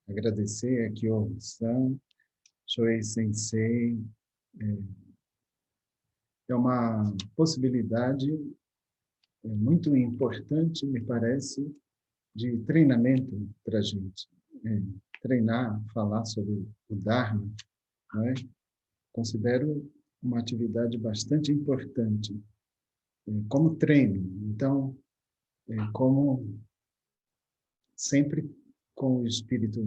agradecer aqui a San, Shoei Sensei. É uma possibilidade muito importante, me parece, de treinamento para a gente. Treinar, falar sobre o Dharma, não é? Considero uma atividade bastante importante, como treino. Então, como sempre com o espírito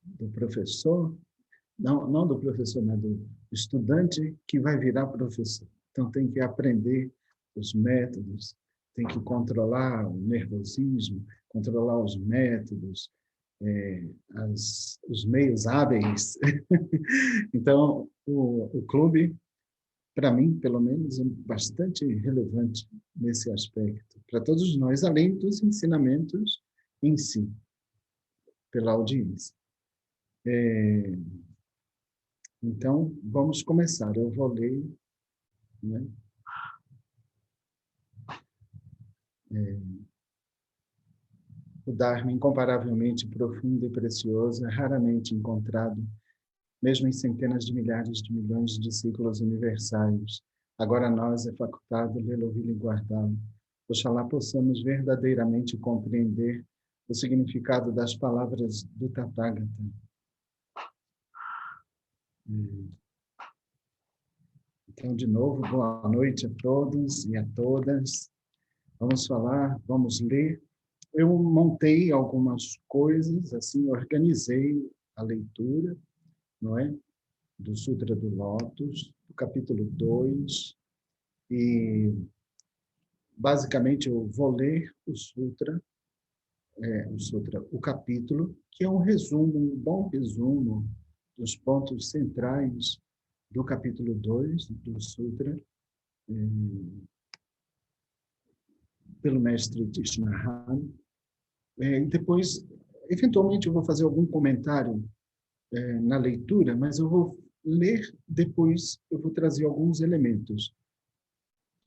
do professor, não do professor, mas do estudante que vai virar professor. Então, tem que aprender os métodos, tem que controlar o nervosismo, controlar os métodos, os meios hábeis. Então, o clube, para mim, pelo menos, é bastante relevante nesse aspecto, para todos nós, além dos ensinamentos em si, pela audiência. Então, vamos começar. Eu vou ler, né? O Dharma, incomparavelmente profundo e precioso, é raramente encontrado, mesmo em centenas de milhares de milhões de ciclos universais. Agora a nós é facultado lê-lo, ouvi-lo e guardá-lo. Oxalá possamos verdadeiramente compreender o significado das palavras do Tathagata. Então, de novo, boa noite a todos e a todas. Vamos falar, vamos ler. Eu montei algumas coisas, assim, organizei a leitura, não é? Do Sutra do Lótus, do capítulo 2, e basicamente eu vou ler o capítulo, que é um resumo, um bom resumo dos pontos centrais do capítulo 2 do Sutra, pelo mestre Tishnahan. E depois, eventualmente, eu vou fazer algum comentário na leitura, mas eu vou ler depois, eu vou trazer alguns elementos.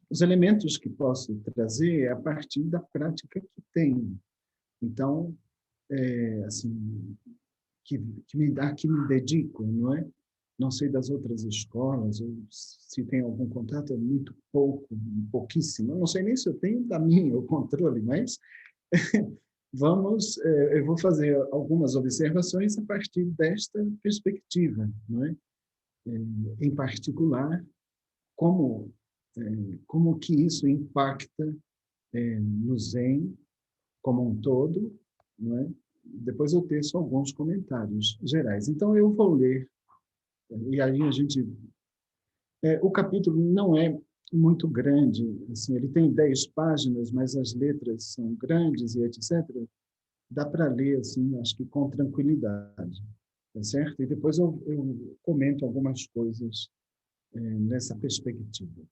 Os elementos que posso trazer é a partir da prática que tenho. Então, assim, que me dedico, não é? Não sei das outras escolas, ou se tem algum contato, é muito pouco, pouquíssimo. Eu não sei nem se eu tenho da minha o controle, mas eu vou fazer algumas observações a partir desta perspectiva, não é? Em particular, como que isso impacta no Zen como um todo, não é? Depois eu teço alguns comentários gerais. Então, eu vou ler, e aí a gente... o capítulo não é muito grande, assim, ele tem 10 páginas, mas as letras são grandes e etc. Dá para ler, assim, acho que com tranquilidade, tá certo? E depois eu comento algumas coisas nessa perspectiva.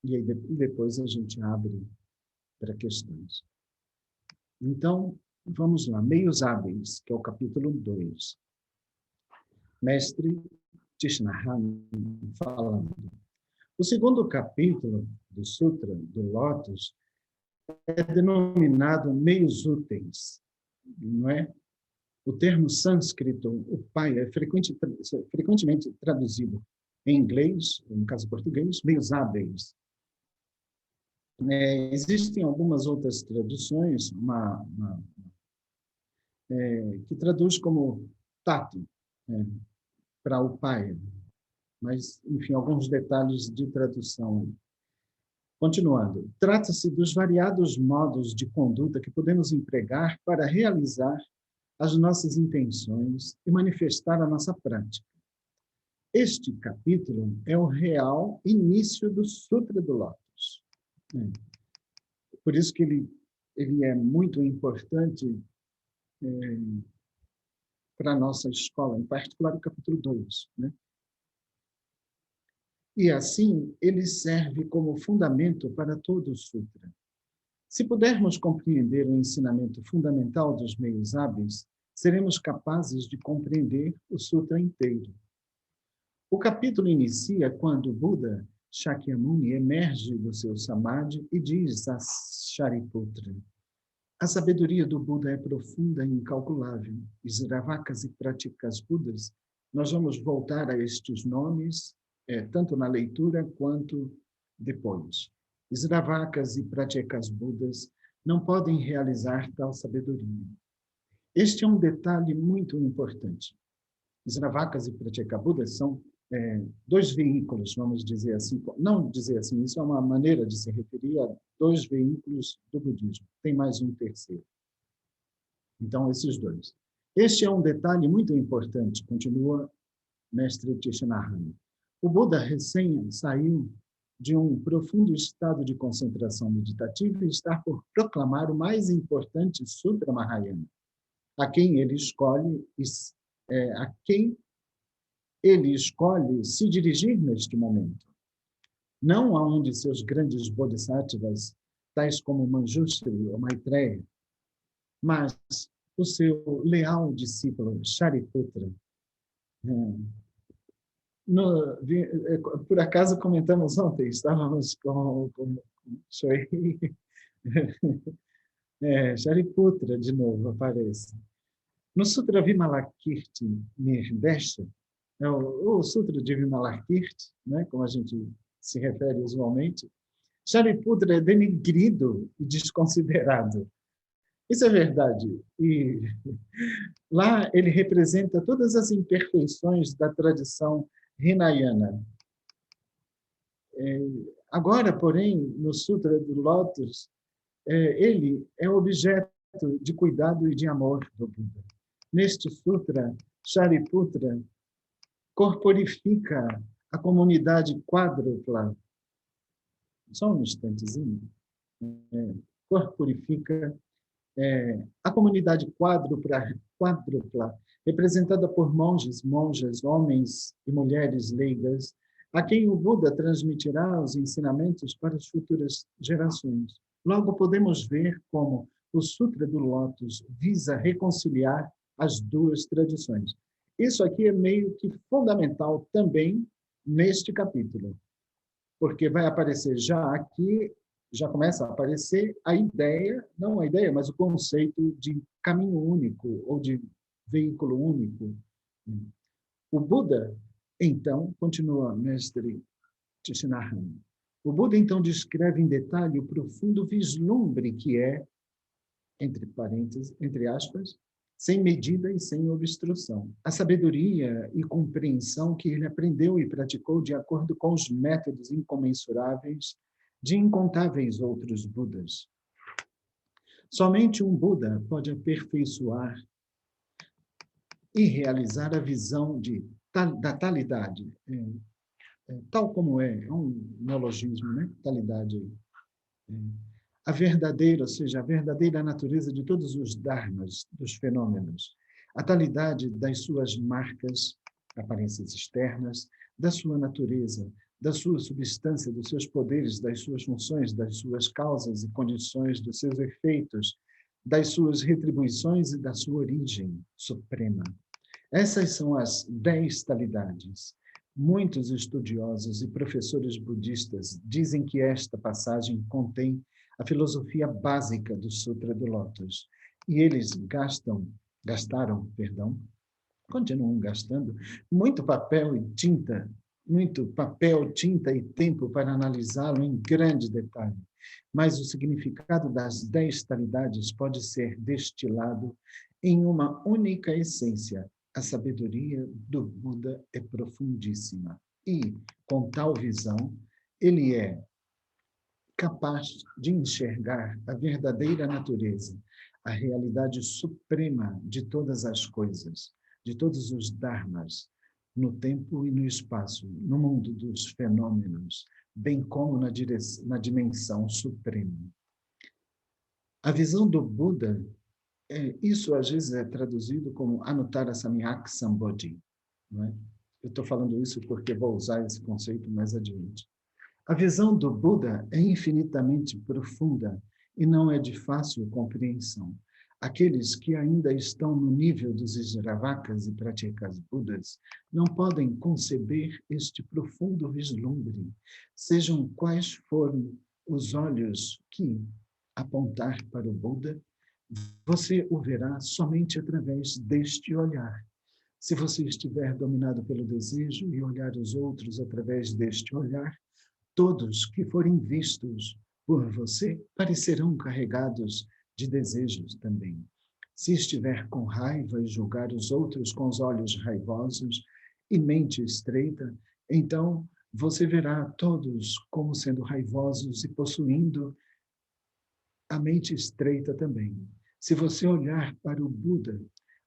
E aí depois a gente abre para questões. Então, vamos lá. Meios hábeis, que é o capítulo 2. Mestre Tishnahan falando. O segundo capítulo do Sutra, do Lótus, é denominado meios úteis, não é? O termo sânscrito, o pai, é frequentemente traduzido em inglês, no caso português, meios hábeis. Existem algumas outras traduções, que traduz como tato, para o pai, mas, enfim, alguns detalhes de tradução. Continuando, trata-se dos variados modos de conduta que podemos empregar para realizar as nossas intenções e manifestar a nossa prática. Este capítulo é o real início do Sutra do Lótus. Por isso que ele é muito importante para a nossa escola, em particular o capítulo 2, né? E assim, ele serve como fundamento para todo o Sutra. Se pudermos compreender o ensinamento fundamental dos meios hábeis, seremos capazes de compreender o Sutra inteiro. O capítulo inicia quando o Buda Shakyamuni emerge do seu samadhi e diz a Shariputra: A sabedoria do Buda é profunda e incalculável. Sravakas e Pratikas Budas, nós vamos voltar a estes nomes, tanto na leitura quanto depois. Sravakas e Pratikas Budas não podem realizar tal sabedoria. Este é um detalhe muito importante. Sravakas e Pratyeka Budas são dois veículos, vamos dizer assim, não dizer assim, isso é uma maneira de se referir a dois veículos do budismo. Tem mais um terceiro. Então, esses dois. Este é um detalhe muito importante, continua mestre Tishnahani. O Buda recém saiu de um profundo estado de concentração meditativa e está por proclamar o mais importante Sutra Mahayana, a quem ele escolhe se dirigir neste momento. Não a um de seus grandes bodhisattvas, tais como Manjushri ou Maitreya, mas o seu leal discípulo Shariputra. Por acaso comentamos ontem, estávamos com Shariputra, de novo, aparece. No Sutra Vimalakirti Nirdesha, o Sutra de Vimalakirti, né, como a gente se refere usualmente, Shariputra é denegrido e desconsiderado. Isso é verdade. E lá ele representa todas as imperfeições da tradição Hinayana. Agora, porém, no Sutra do Lótus, ele é objeto de cuidado e de amor do Buda. Neste sutra, Shariputra corporifica a comunidade quádrupla. Só um instantezinho. Corporifica a comunidade quádrupla, representada por monges, monjas, homens e mulheres leigas, a quem o Buda transmitirá os ensinamentos para as futuras gerações. Logo, podemos ver como o Sutra do Lótus visa reconciliar as duas tradições. Isso aqui é meio que fundamental também neste capítulo, porque vai aparecer já aqui, já começa a aparecer a ideia, não a ideia, mas o conceito de caminho único ou de veículo único. O Buda, então, continua mestre Tishnahani, o Buda, então, descreve em detalhe o profundo vislumbre que é, entre parênteses, entre aspas, sem medida e sem obstrução. A sabedoria e compreensão que ele aprendeu e praticou de acordo com os métodos incomensuráveis de incontáveis outros Budas. Somente um Buda pode aperfeiçoar e realizar a visão da talidade, tal como é um neologismo, né? Talidade. A verdadeira, ou seja, a verdadeira natureza de todos os dharmas, dos fenômenos, a talidade das suas marcas, aparências externas, da sua natureza, da sua substância, dos seus poderes, das suas funções, das suas causas e condições, dos seus efeitos, das suas retribuições e da sua origem suprema. Essas são as 10 talidades. Muitos estudiosos e professores budistas dizem que esta passagem contém a filosofia básica do Sutra do Lótus. E eles continuam gastando muito papel, tinta e tempo para analisá-lo em grande detalhe. Mas o significado das 10 talidades pode ser destilado em uma única essência. A sabedoria do Buda é profundíssima. E, com tal visão, ele é capaz de enxergar a verdadeira natureza, a realidade suprema de todas as coisas, de todos os dharmas, no tempo e no espaço, no mundo dos fenômenos, bem como na dimensão suprema. A visão do Buda, isso às vezes é traduzido como Anuttara Samyak Sambodhi. Não é? Eu estou falando isso porque vou usar esse conceito mais adiante. A visão do Buda é infinitamente profunda e não é de fácil compreensão. Aqueles que ainda estão no nível dos Sravakas e Pratyekas Budas não podem conceber este profundo vislumbre, sejam quais forem os olhos que apontar para o Buda, você o verá somente através deste olhar. Se você estiver dominado pelo desejo e olhar os outros através deste olhar, todos que forem vistos por você parecerão carregados de desejos também. Se estiver com raiva e julgar os outros com os olhos raivosos e mente estreita, então você verá todos como sendo raivosos e possuindo a mente estreita também. Se você olhar para o Buda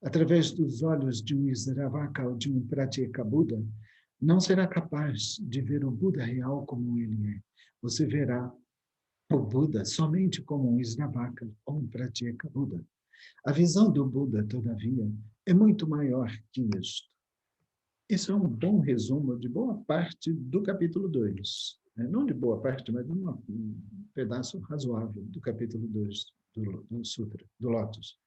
através dos olhos de um Isravaka ou de um Pratyeka Buda, não será capaz de ver o Buda real como ele é. Você verá o Buda somente como um Isravaka ou um Pratyeka Buda. A visão do Buda, todavia, é muito maior que isto. Isso é um bom resumo de boa parte do capítulo 2. Não de boa parte, mas de um pedaço razoável do capítulo 2 do Sutra, do Lótus.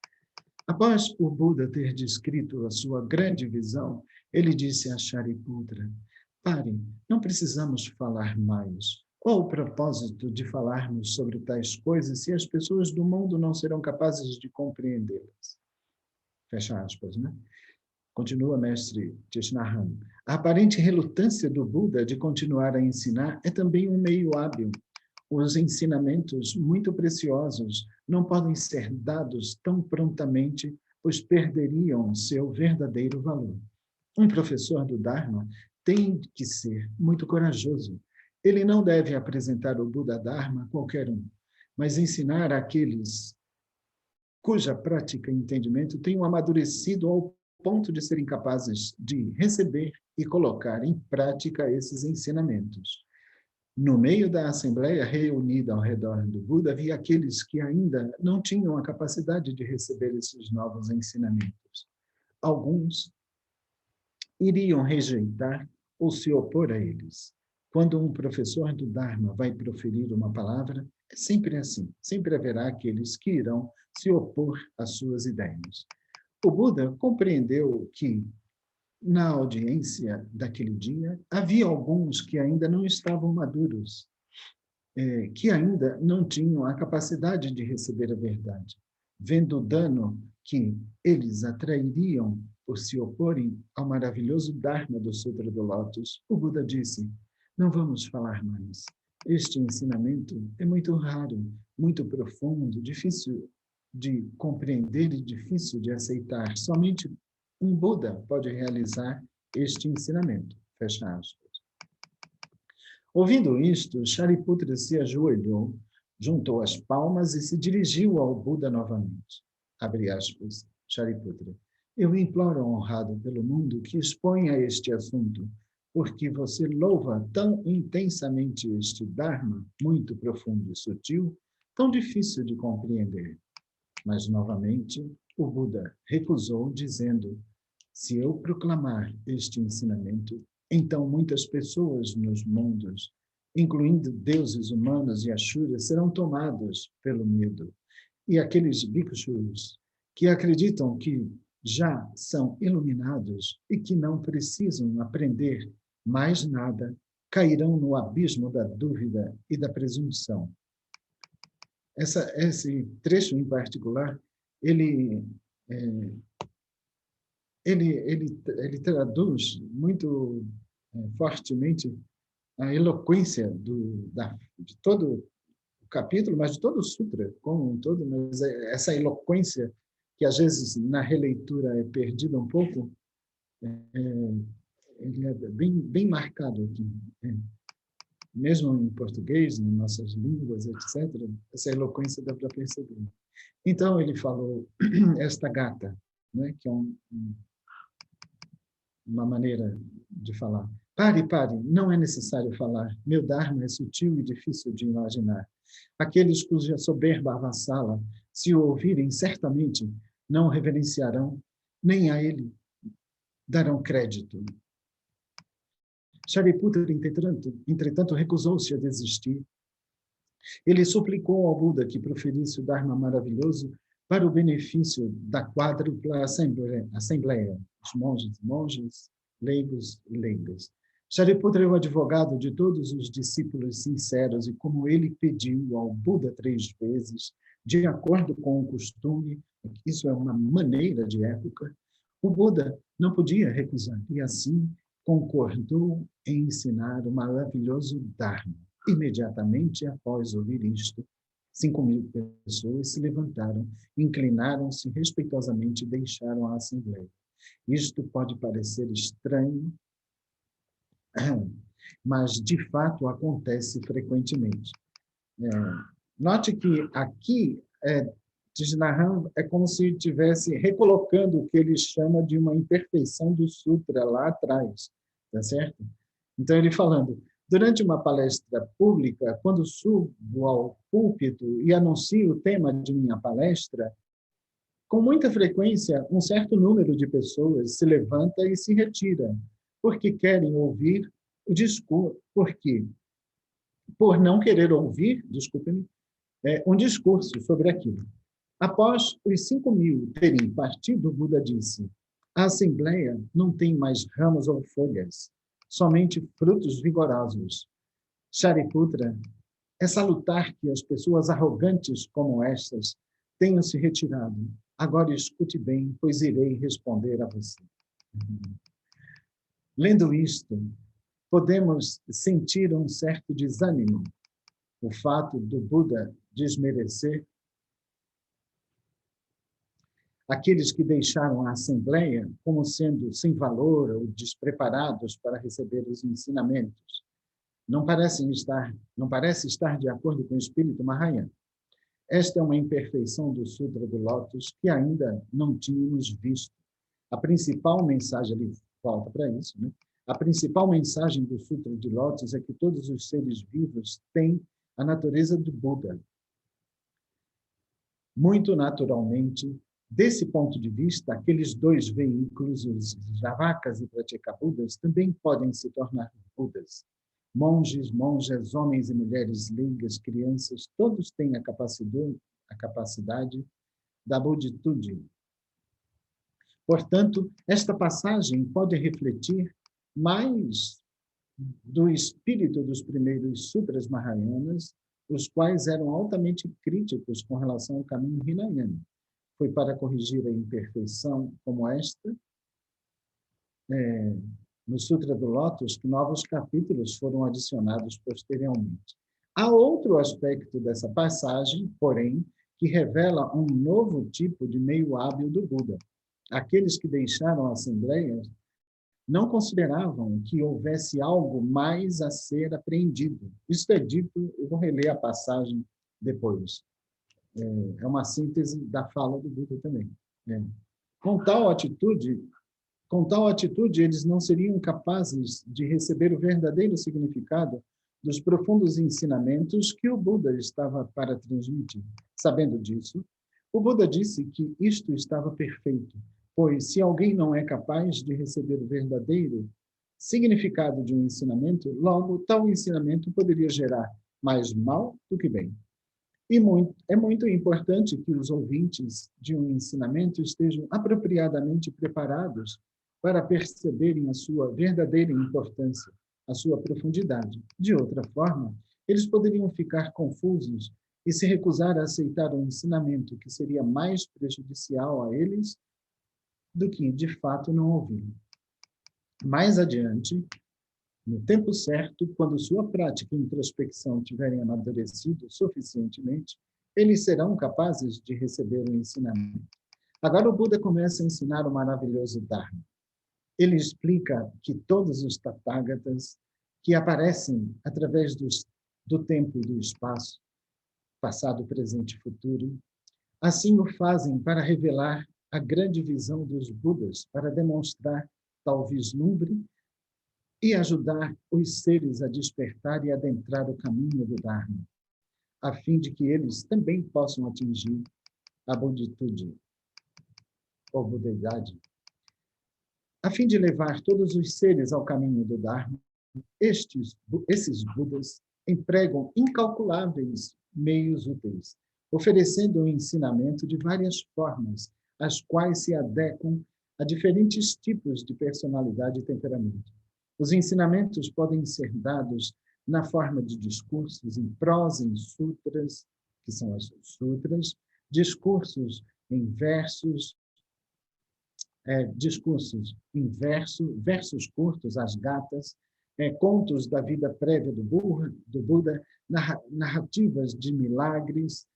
Após o Buda ter descrito a sua grande visão, ele disse a Shariputra: pare, não precisamos falar mais. Qual o propósito de falarmos sobre tais coisas se as pessoas do mundo não serão capazes de compreendê-las? Fecha aspas, né? Continua mestre Tishnahan. A aparente relutância do Buda de continuar a ensinar é também um meio hábil. Os ensinamentos muito preciosos não podem ser dados tão prontamente, pois perderiam seu verdadeiro valor. Um professor do Dharma tem que ser muito corajoso. Ele não deve apresentar o Buda Dharma a qualquer um, mas ensinar àqueles cuja prática e entendimento tenham amadurecido ao ponto de serem capazes de receber e colocar em prática esses ensinamentos. No meio da assembleia reunida ao redor do Buda, havia aqueles que ainda não tinham a capacidade de receber esses novos ensinamentos. Alguns iriam rejeitar ou se opor a eles. Quando um professor do Dharma vai proferir uma palavra, é sempre assim. Sempre haverá aqueles que irão se opor às suas ideias. O Buda compreendeu que, na audiência daquele dia, havia alguns que ainda não estavam maduros, que ainda não tinham a capacidade de receber a verdade. Vendo o dano que eles atrairiam por se oporem ao maravilhoso Dharma do Sutra do Lótus, o Buda disse: não vamos falar mais. Este ensinamento é muito raro, muito profundo, difícil de compreender e difícil de aceitar. Somente um Buda pode realizar este ensinamento. Fecha aspas. Ouvindo isto, Shariputra se ajoelhou, juntou as palmas e se dirigiu ao Buda novamente. Abre aspas, Shariputra. Eu imploro ao honrado pelo mundo que exponha este assunto, porque você louva tão intensamente este Dharma, muito profundo e sutil, tão difícil de compreender. Mas, novamente, o Buda recusou, dizendo: se eu proclamar este ensinamento, então muitas pessoas nos mundos, incluindo deuses humanos e Ashuras, serão tomados pelo medo. E aqueles bhikshus que acreditam que já são iluminados e que não precisam aprender mais nada, cairão no abismo da dúvida e da presunção. Esse trecho em particular, ele traduz muito fortemente a eloquência de todo o capítulo, mas de todo o sutra como um todo, mas essa eloquência que às vezes na releitura é perdida um pouco, ele é bem marcado aqui. Mesmo em português, em nossas línguas, etc., essa eloquência dá para perceber. Então, ele falou esta gata, né, que é uma maneira de falar. Pare, não é necessário falar. Meu Dharma é sutil e difícil de imaginar. Aqueles cuja soberba avassala, se o ouvirem, certamente não o reverenciarão, nem a ele darão crédito. Shariputra, entretanto, recusou-se a desistir. Ele suplicou ao Buda que proferisse o Dharma maravilhoso para o benefício da quádrupla assembleia, os monges, leigos e leigas. Shariputra é o advogado de todos os discípulos sinceros e, como ele pediu ao Buda 3 vezes, De acordo com o costume, isso é uma maneira de época, o Buda não podia recusar, e assim concordou em ensinar o maravilhoso Dharma. Imediatamente após ouvir isto, 5.000 pessoas se levantaram, inclinaram-se respeitosamente e deixaram a assembleia. Isto pode parecer estranho, mas de fato acontece frequentemente. Note que aqui Tijnahan é como se estivesse recolocando o que ele chama de uma imperfeição do sutra lá atrás, tá certo? Então ele falando, durante uma palestra pública, quando subo ao púlpito e anuncio o tema de minha palestra, com muita frequência, um certo número de pessoas se levanta e se retira, porque querem ouvir o discurso. Por quê? Por não querer ouvir, desculpe-me, um discurso sobre aquilo. Após os 5.000 terem partido, o Buda disse, a Assembleia não tem mais ramos ou folhas, somente frutos vigorosos. Shariputra, é salutar que as pessoas arrogantes como estas tenham se retirado. Agora escute bem, pois irei responder a você. Lendo isto, podemos sentir um certo desânimo. O fato do Buda desmerecer aqueles que deixaram a Assembleia como sendo sem valor ou despreparados para receber os ensinamentos. Não parece estar de acordo com o espírito Mahayana. Esta é uma imperfeição do Sutra do Lótus que ainda não tínhamos visto. A principal mensagem, ele volta para isso, né? A principal mensagem do Sutra de Lótus é que todos os seres vivos têm a natureza do Buda. Muito naturalmente, desse ponto de vista, aqueles dois veículos, os Javakas e Pratyekabuddhas, também podem se tornar Budas. Monges, monjas, homens e mulheres leigas, crianças, todos têm a capacidade da buditude. Portanto, esta passagem pode refletir mais do espírito dos primeiros sutras Mahayanas, os quais eram altamente críticos com relação ao caminho Hinayana. Foi para corrigir a imperfeição como esta, no Sutra do Lótus, que novos capítulos foram adicionados posteriormente. Há outro aspecto dessa passagem, porém, que revela um novo tipo de meio hábil do Buda. Aqueles que deixaram a Assembleia não consideravam que houvesse algo mais a ser aprendido. Isso é dito, eu vou reler a passagem depois. É uma síntese da fala do Buda também. Com tal atitude, eles não seriam capazes de receber o verdadeiro significado dos profundos ensinamentos que o Buda estava para transmitir. Sabendo disso, o Buda disse que isto estava perfeito, pois se alguém não é capaz de receber o verdadeiro significado de um ensinamento, logo tal ensinamento poderia gerar mais mal do que bem. E é muito importante que os ouvintes de um ensinamento estejam apropriadamente preparados para perceberem a sua verdadeira importância, a sua profundidade. De outra forma, eles poderiam ficar confusos e se recusar a aceitar um ensinamento que seria mais prejudicial a eles do que, de fato, não ouvi-lo. Mais adiante, no tempo certo, quando sua prática e introspecção tiverem amadurecido suficientemente, eles serão capazes de receber o ensinamento. Agora o Buda começa a ensinar o maravilhoso Dharma. Ele explica que todos os Tathagatas que aparecem através do tempo e do espaço, passado, presente e futuro, assim o fazem para revelar a grande visão dos Budas, para demonstrar tal vislumbre e ajudar os seres a despertar e adentrar o caminho do Dharma, a fim de que eles também possam atingir a buditude, ou budeidade. A fim de levar todos os seres ao caminho do Dharma, esses Budas empregam incalculáveis meios úteis, oferecendo um ensinamento de várias formas, as quais se adequam a diferentes tipos de personalidade e temperamento. Os ensinamentos podem ser dados na forma de discursos em prosa, em sutras, que são as sutras, discursos em versos, versos curtos às gatas, contos da vida prévia do Buda, narrativas de milagres,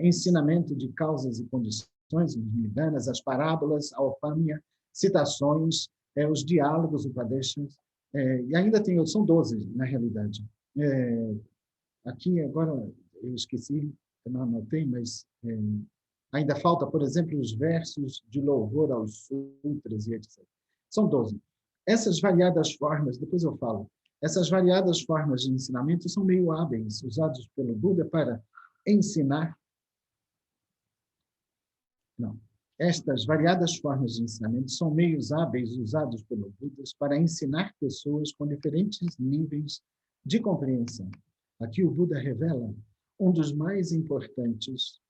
ensinamento de causas e condições nidanas, as parábolas, a Opamya, citações, os diálogos Upadeshas, e ainda tem outros, são 12, na realidade. Aqui, agora, eu esqueci, eu não anotei, mas ainda falta, por exemplo, os versos de louvor aos sutras e etc. São 12. Essas variadas formas, depois eu falo, essas variadas formas de ensinamento são meio hábeis, usados pelo Buda para ensinar. Não. Estas variadas formas de ensinamento são meios hábeis usados pelo Buda para ensinar pessoas com diferentes níveis de compreensão. Aqui o Buda revela um dos mais importantes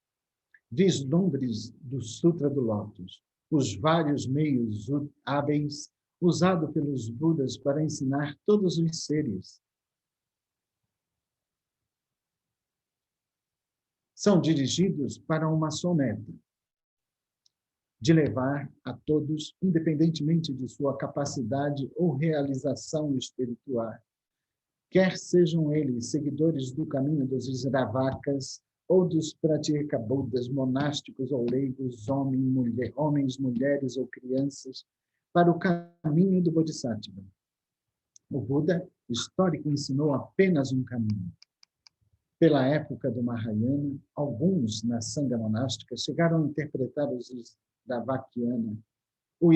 vislumbres do Sutra do Lótus, os vários meios hábeis usados pelos Budas para ensinar todos os seres. São dirigidos para uma só meta, de levar a todos, independentemente de sua capacidade ou realização espiritual, quer sejam eles seguidores do caminho dos Isravakas ou dos Pratyekabuddhas, monásticos ou leigos, homens, mulheres ou crianças, para o caminho do Bodhisattva. O Buda histórico ensinou apenas um caminho. Pela época do Mahayana, alguns na Sangha monástica chegaram a interpretar o Isravakiana, o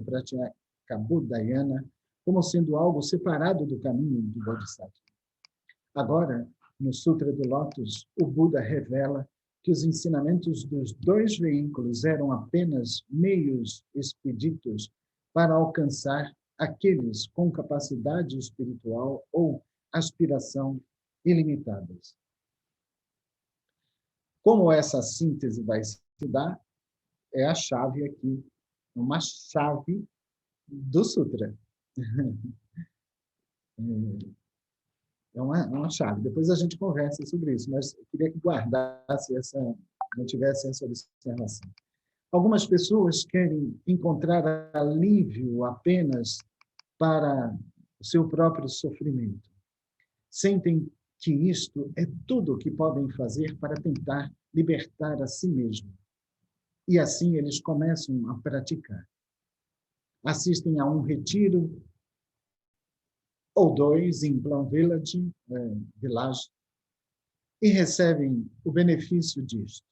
Pratyekabuddhayana, como sendo algo separado do caminho do Bodhisattva. Agora, no Sutra do Lótus, o Buda revela que os ensinamentos dos dois veículos eram apenas meios expeditos para alcançar aqueles com capacidade espiritual ou aspiração ilimitadas. Como essa síntese vai se dar, é a chave aqui, uma chave do Sutra. É uma chave. Depois a gente conversa sobre isso, mas eu queria que guardasse não tivesse essa observação. Algumas pessoas querem encontrar alívio apenas para o seu próprio sofrimento. Sentem que isto é tudo o que podem fazer para tentar libertar a si mesmo. E assim eles começam a praticar. Assistem a um retiro ou 2 em Plum Village, e recebem o benefício disto.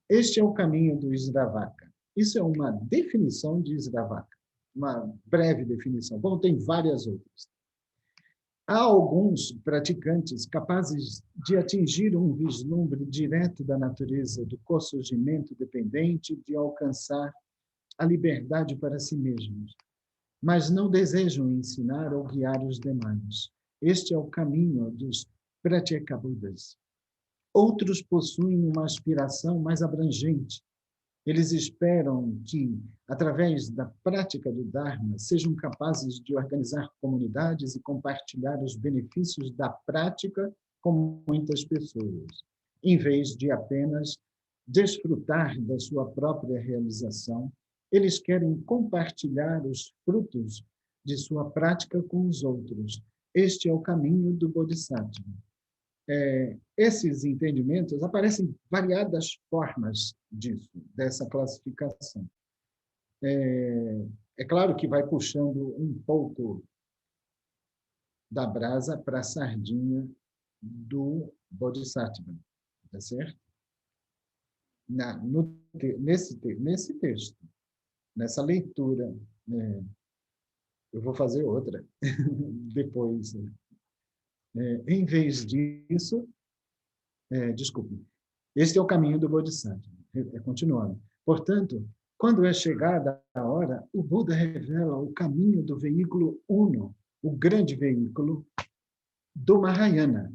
Este é o caminho do Isravaka. Isso é uma definição de Isravaka, uma breve definição, como tem várias outras. Há alguns praticantes capazes de atingir um vislumbre direto da natureza do co-surgimento dependente, de alcançar a liberdade para si mesmos, mas não desejam ensinar ou guiar os demais. Este é o caminho dos Pratyekabuddhas. Outros possuem uma aspiração mais abrangente. Eles esperam que, através da prática do Dharma, sejam capazes de organizar comunidades e compartilhar os benefícios da prática com muitas pessoas, em vez de apenas desfrutar da sua própria realização. Eles querem compartilhar os frutos de sua prática com os outros. Este é o caminho do Bodhisattva. Esses entendimentos aparecem variadas formas dessa classificação. É claro que vai puxando um pouco da brasa para a sardinha do Bodhisattva, tá certo? Nesse texto, nessa leitura, eu vou fazer outra depois. Em vez disso, desculpe, este é o caminho do Bodhisattva. Continuando. Portanto, quando é chegada a hora, o Buda revela o caminho do veículo uno, o grande veículo do Mahayana,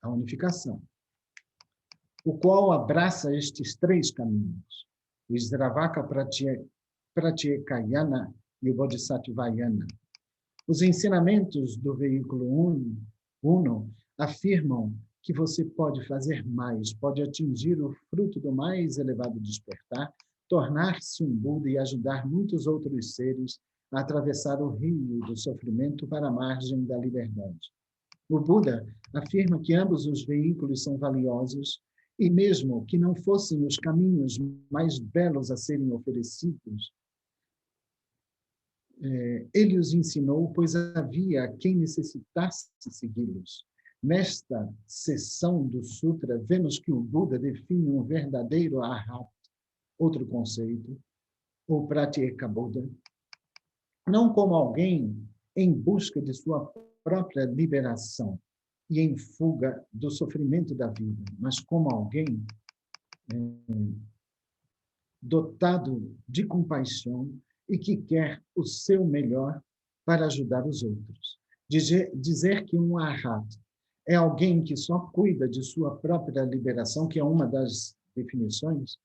a unificação, o qual abraça estes 3 caminhos, o Isravaka Pratyekayana e o Bodhisattvayana. Os ensinamentos do veículo uno afirmam que você pode fazer mais, pode atingir o fruto do mais elevado despertar, tornar-se um Buda e ajudar muitos outros seres a atravessar o rio do sofrimento para a margem da liberdade. O Buda afirma que ambos os veículos são valiosos e mesmo que não fossem os caminhos mais belos a serem oferecidos, ele os ensinou, pois havia quem necessitasse segui-los. Nesta seção do Sutra, vemos que o Buda define um verdadeiro Arhat, outro conceito, ou Pratyeka Buda, não como alguém em busca de sua própria liberação e em fuga do sofrimento da vida, mas como alguém dotado de compaixão e que quer o seu melhor para ajudar os outros. Dizer que um Arhat é alguém que só cuida de sua própria liberação, que é uma das definições,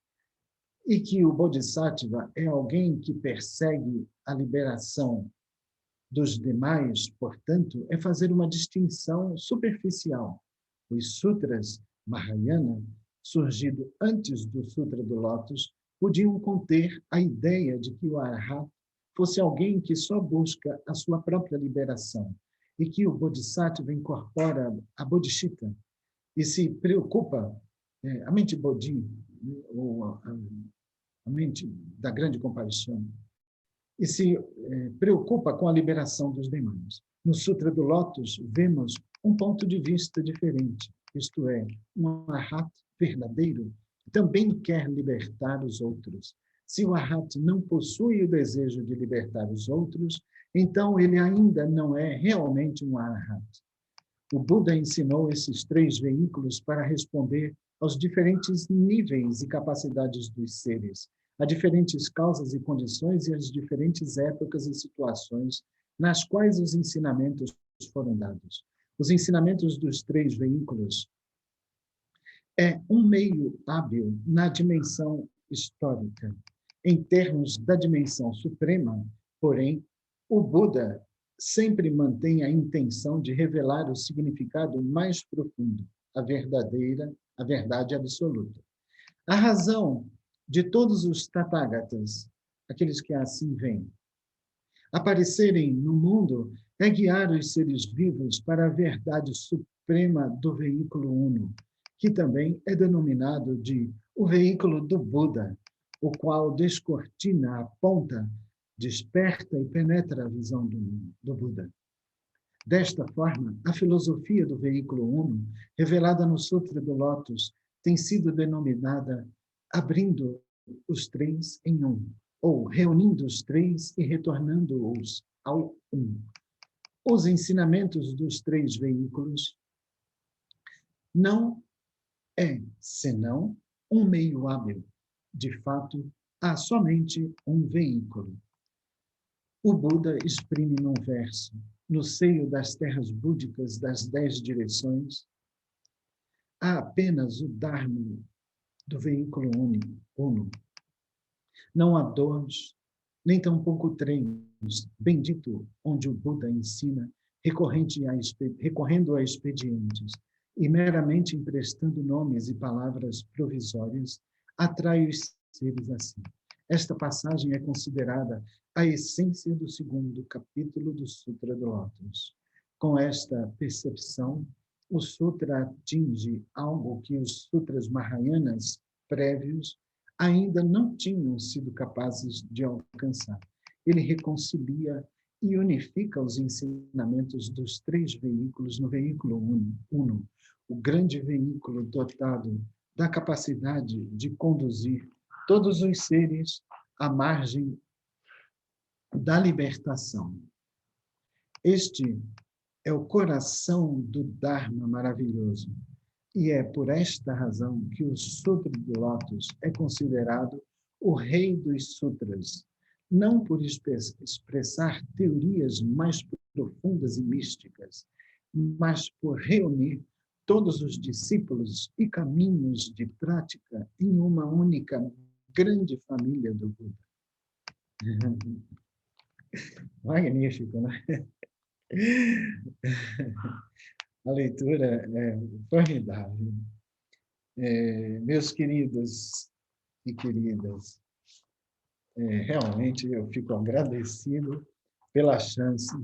e que o Bodhisattva é alguém que persegue a liberação dos demais, portanto, é fazer uma distinção superficial. Os Sutras Mahayana, surgido antes do Sutra do Lótus, podiam conter a ideia de que o Arhat fosse alguém que só busca a sua própria liberação e que o Bodhisattva incorpora a Bodhicitta e se preocupa, a mente Bodhi, ou a mente da grande compaixão, e se preocupa com a liberação dos demais. No Sutra do Lótus, vemos um ponto de vista diferente, isto é, um Arhat verdadeiro também quer libertar os outros. Se o Arhat não possui o desejo de libertar os outros, então ele ainda não é realmente um Arhat. O Buda ensinou esses 3 veículos para responder aos diferentes níveis e capacidades dos seres, a diferentes causas e condições e às diferentes épocas e situações nas quais os ensinamentos foram dados. Os ensinamentos dos 3 veículos é um meio hábil na dimensão histórica. Em termos da dimensão suprema, porém, o Buda sempre mantém a intenção de revelar o significado mais profundo, a verdade absoluta. A razão de todos os Tathagatas, aqueles que assim veem, aparecerem no mundo é guiar os seres vivos para a verdade suprema do veículo uno, que também é denominado de o veículo do Buda, o qual descortina, aponta, desperta e penetra a visão do Buda. Desta forma, a filosofia do veículo uno, revelada no Sutra do Lótus, tem sido denominada abrindo os 3 em um, ou reunindo os 3 e retornando-os ao um. Os ensinamentos dos 3 veículos não é senão um meio hábil. De fato, há somente um veículo. O Buda exprime num verso, no seio das terras búdicas das 10 direções, há apenas o Dharma do veículo uno. Não há dores, nem tampouco treinos, bendito onde o Buda ensina, recorrendo a expedientes e meramente emprestando nomes e palavras provisórias, atrai os seres assim. Esta passagem é considerada a essência do 2º capítulo do Sutra do Lótus. Com esta percepção, o Sutra atinge algo que os Sutras Mahayanas prévios ainda não tinham sido capazes de alcançar. Ele reconcilia e unifica os ensinamentos dos 3 veículos no veículo uno, o grande veículo dotado da capacidade de conduzir todos os seres à margem da libertação. Este é o coração do Dharma maravilhoso, e é por esta razão que o Sutra do Lótus é considerado o rei dos sutras, não por expressar teorias mais profundas e místicas, mas por reunir todos os discípulos e caminhos de prática em uma única grande família do Buda. Magnífico, né? A leitura é formidável. Meus queridos e queridas, realmente eu fico agradecido pela chance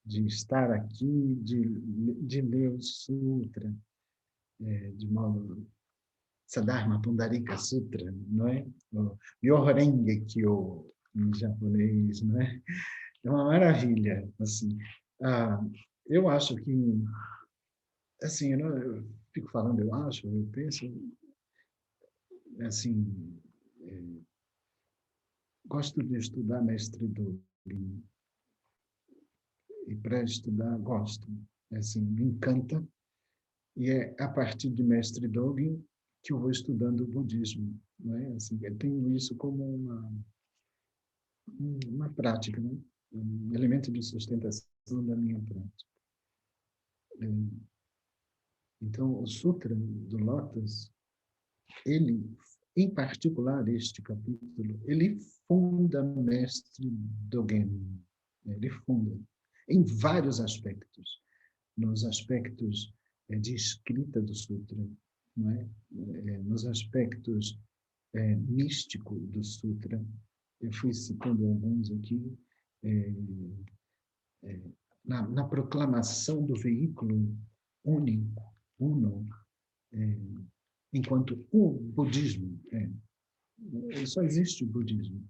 de estar aqui, de ler o Sutra, de modo Siddhartha Pundarika Sutra, não é? O Myoho Kyo, em japonês, não é? É uma maravilha, assim. Ah, eu acho que, assim, eu fico falando, eu penso, assim, gosto de estudar mestre Dogen, e para estudar gosto, assim, me encanta, e é a partir de mestre Dogen que eu vou estudando o budismo, não é? Assim, eu tenho isso como uma prática, né? Um elemento de sustentação da minha prática. Então, o Sutra do Lotus, ele, em particular, este capítulo, ele funda mestre Dogen. Ele funda em vários aspectos. Nos aspectos de escrita do Sutra, não é? Nos aspectos místico do Sutra. Eu fui citando alguns aqui. É, na proclamação do veículo único, uno, enquanto o budismo só existe o budismo.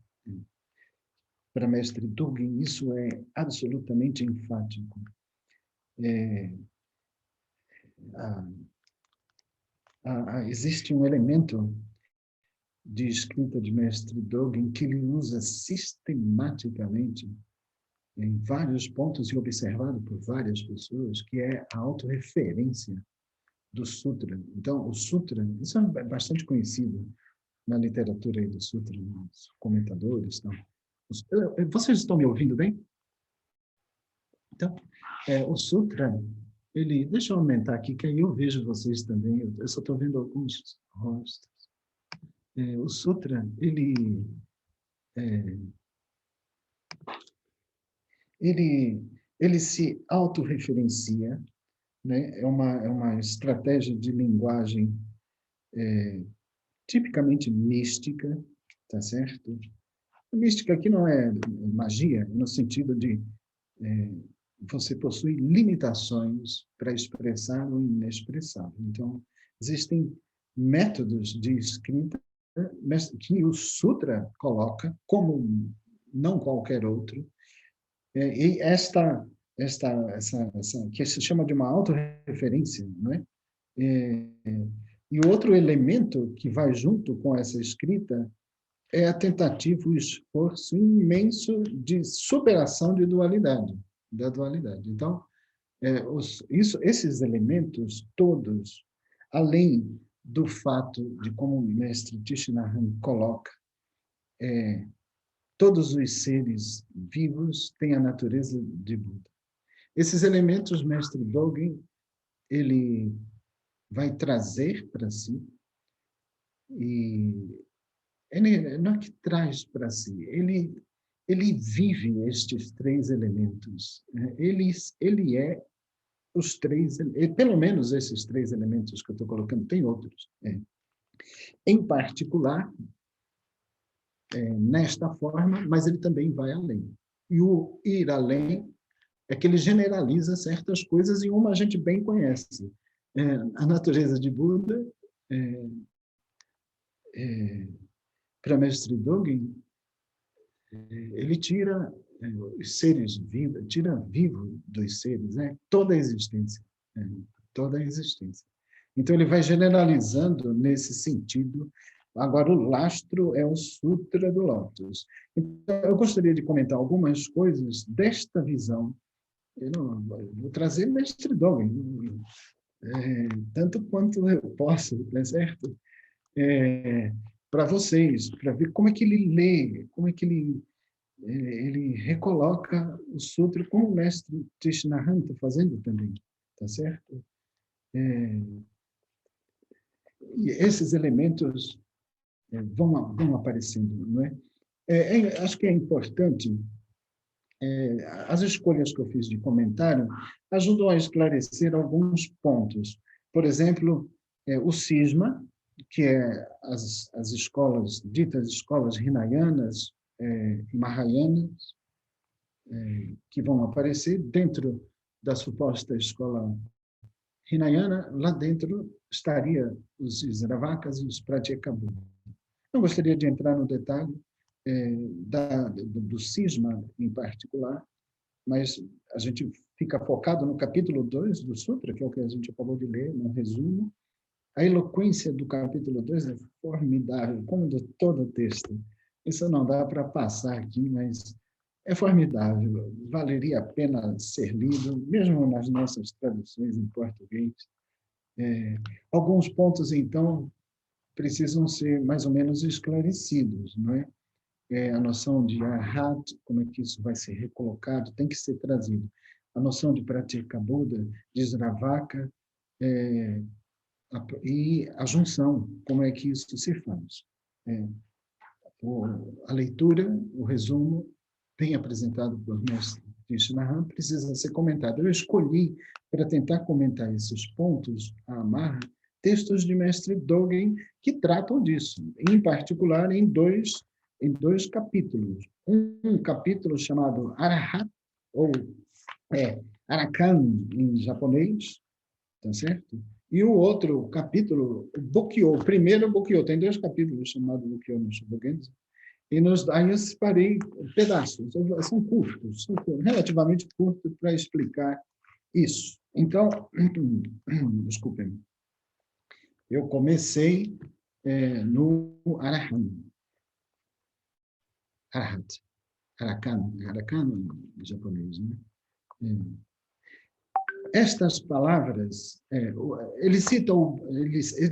Para mestre Dogen, isso é absolutamente enfático. Existe um elemento de escrita de mestre Dogen que ele usa sistematicamente em vários pontos e observado por várias pessoas, que é a autorreferência do Sutra. Então, o Sutra, isso é bastante conhecido na literatura do Sutra, nos comentadores. Então, vocês estão me ouvindo bem? Então, o Sutra, ele... Deixa eu aumentar aqui, que aí eu vejo vocês também. Eu só estou vendo alguns rostos. O Sutra, ele se autorreferencia, né? É uma estratégia de linguagem tipicamente mística, tá certo? A mística aqui não é magia, no sentido de você possui limitações para expressar o inexpressável. Então, existem métodos de escrita que o Sutra coloca como não qualquer outro, e essa que se chama de uma autorreferência, não é? E outro elemento que vai junto com essa escrita é a tentativa, o esforço imenso de superação da dualidade. Então, esses elementos todos, além do fato de, como o mestre Tishinahan coloca, todos os seres vivos têm a natureza de Buda. Esses elementos, mestre Dogen, ele vai trazer para si, e ele não é que traz para si, ele vive estes três elementos. Ele é os três, pelo menos esses três elementos que eu estou colocando, tem outros. Em particular, nesta forma, mas ele também vai além. E o ir além é que ele generaliza certas coisas e uma a gente bem conhece. A natureza de Buda, para mestre Dogen, ele tira os seres vivos, tira vivo dos seres, toda a existência, toda a existência. Então ele vai generalizando nesse sentido. Agora o lastro é o Sutra do Lótus. Então eu gostaria de comentar algumas coisas desta visão. Eu vou trazer mestre Dogen, tanto quanto eu posso, tá certo? Para vocês, para ver como é que ele lê, como é que ele recoloca o sutra, como o mestre Tishnahan está fazendo também, tá certo? E esses elementos vão aparecendo, não é? Acho que é importante as escolhas que eu fiz de comentário ajudam a esclarecer alguns pontos. Por exemplo, o cisma, que é as escolas, ditas escolas hinayanas e mahayanas, que vão aparecer dentro da suposta escola hinayana. Lá dentro estaria os Sravakas e os Pratyekabuddha. Não gostaria de entrar no detalhe do cisma em particular, mas a gente fica focado no capítulo 2 do Sutra, que é o que a gente acabou de ler, no resumo. A eloquência do capítulo 2 é formidável, como de todo o texto. Isso não dá para passar aqui, mas é formidável. Valeria a pena ser lido, mesmo nas nossas traduções em português. Alguns pontos, então, precisam ser mais ou menos esclarecidos, não é? A noção de arhat, como é que isso vai ser recolocado, tem que ser trazido. A noção de Pratyekabuddha, de Sravaka, e a junção, como é que isso se faz. A leitura, o resumo, bem apresentado por mestre Krishnahan, precisa ser comentado. Eu escolhi, para tentar comentar esses pontos, a amarra, textos de mestre Dogen que tratam disso, em particular em dois capítulos. Um capítulo chamado Arahat, ou Arakan em japonês, tá certo? E o outro capítulo, o Bukyo, o primeiro Bukyo, tem 2 capítulos chamados Bukyo no Shobogenzo, e aí eu separei pedaços, são curtos, são relativamente curtos para explicar isso. Então, desculpem, eu comecei no Arahan, Arahat, Arakan em japonês, né? Estas palavras, ele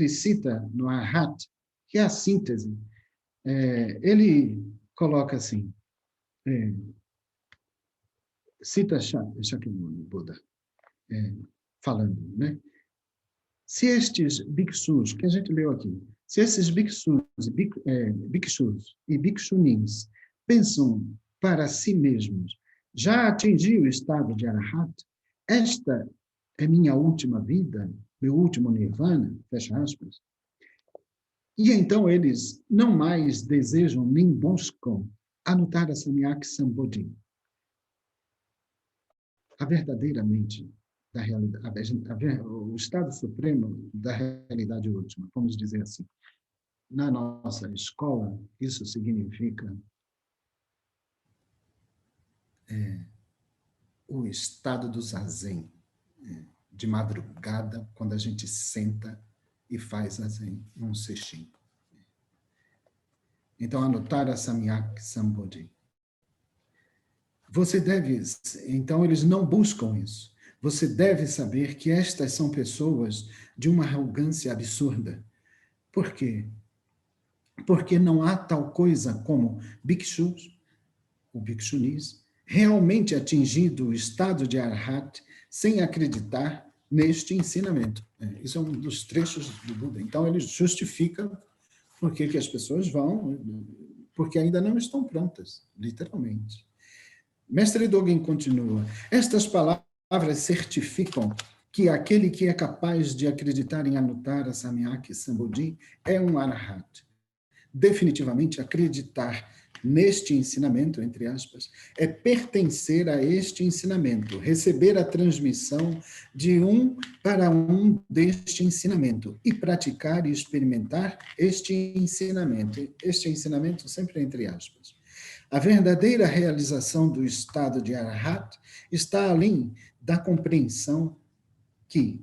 cita no Arahat, que é a síntese. Ele coloca assim, cita Shakyamuni Buda, falando, né? Se estes bhikshus, que a gente leu aqui, se esses bhikshus e bhikshunis pensam para si mesmos, já atingi o estado de Arahat, esta é minha última vida, meu último nirvana, fecha aspas. E então eles não mais desejam nem buscam Anuttara Samyak Sambodhi. A verdadeiramente da realidade, o estado supremo da realidade última, vamos dizer assim. Na nossa escola, isso significa o estado do zazen, de madrugada, quando a gente senta e faz zazen num sesshin. Então, anotar a Samyak Sambodhi. Então, eles não buscam isso. Você deve saber que estas são pessoas de uma arrogância absurda. Por quê? Porque não há tal coisa como bhikshus, ou bhikshunis, realmente atingido o estado de Arhat sem acreditar neste ensinamento. Isso é um dos trechos do Buda. Então, ele justifica por que as pessoas vão, porque ainda não estão prontas, literalmente. Mestre Dogen continua, estas palavras certificam que aquele que é capaz de acreditar em Anuttara Samyak Sambodhi é um Arahat. Definitivamente acreditar neste ensinamento, entre aspas, é pertencer a este ensinamento, receber a transmissão de um para um deste ensinamento e praticar e experimentar este ensinamento sempre entre aspas. A verdadeira realização do estado de Arahat está além da compreensão que,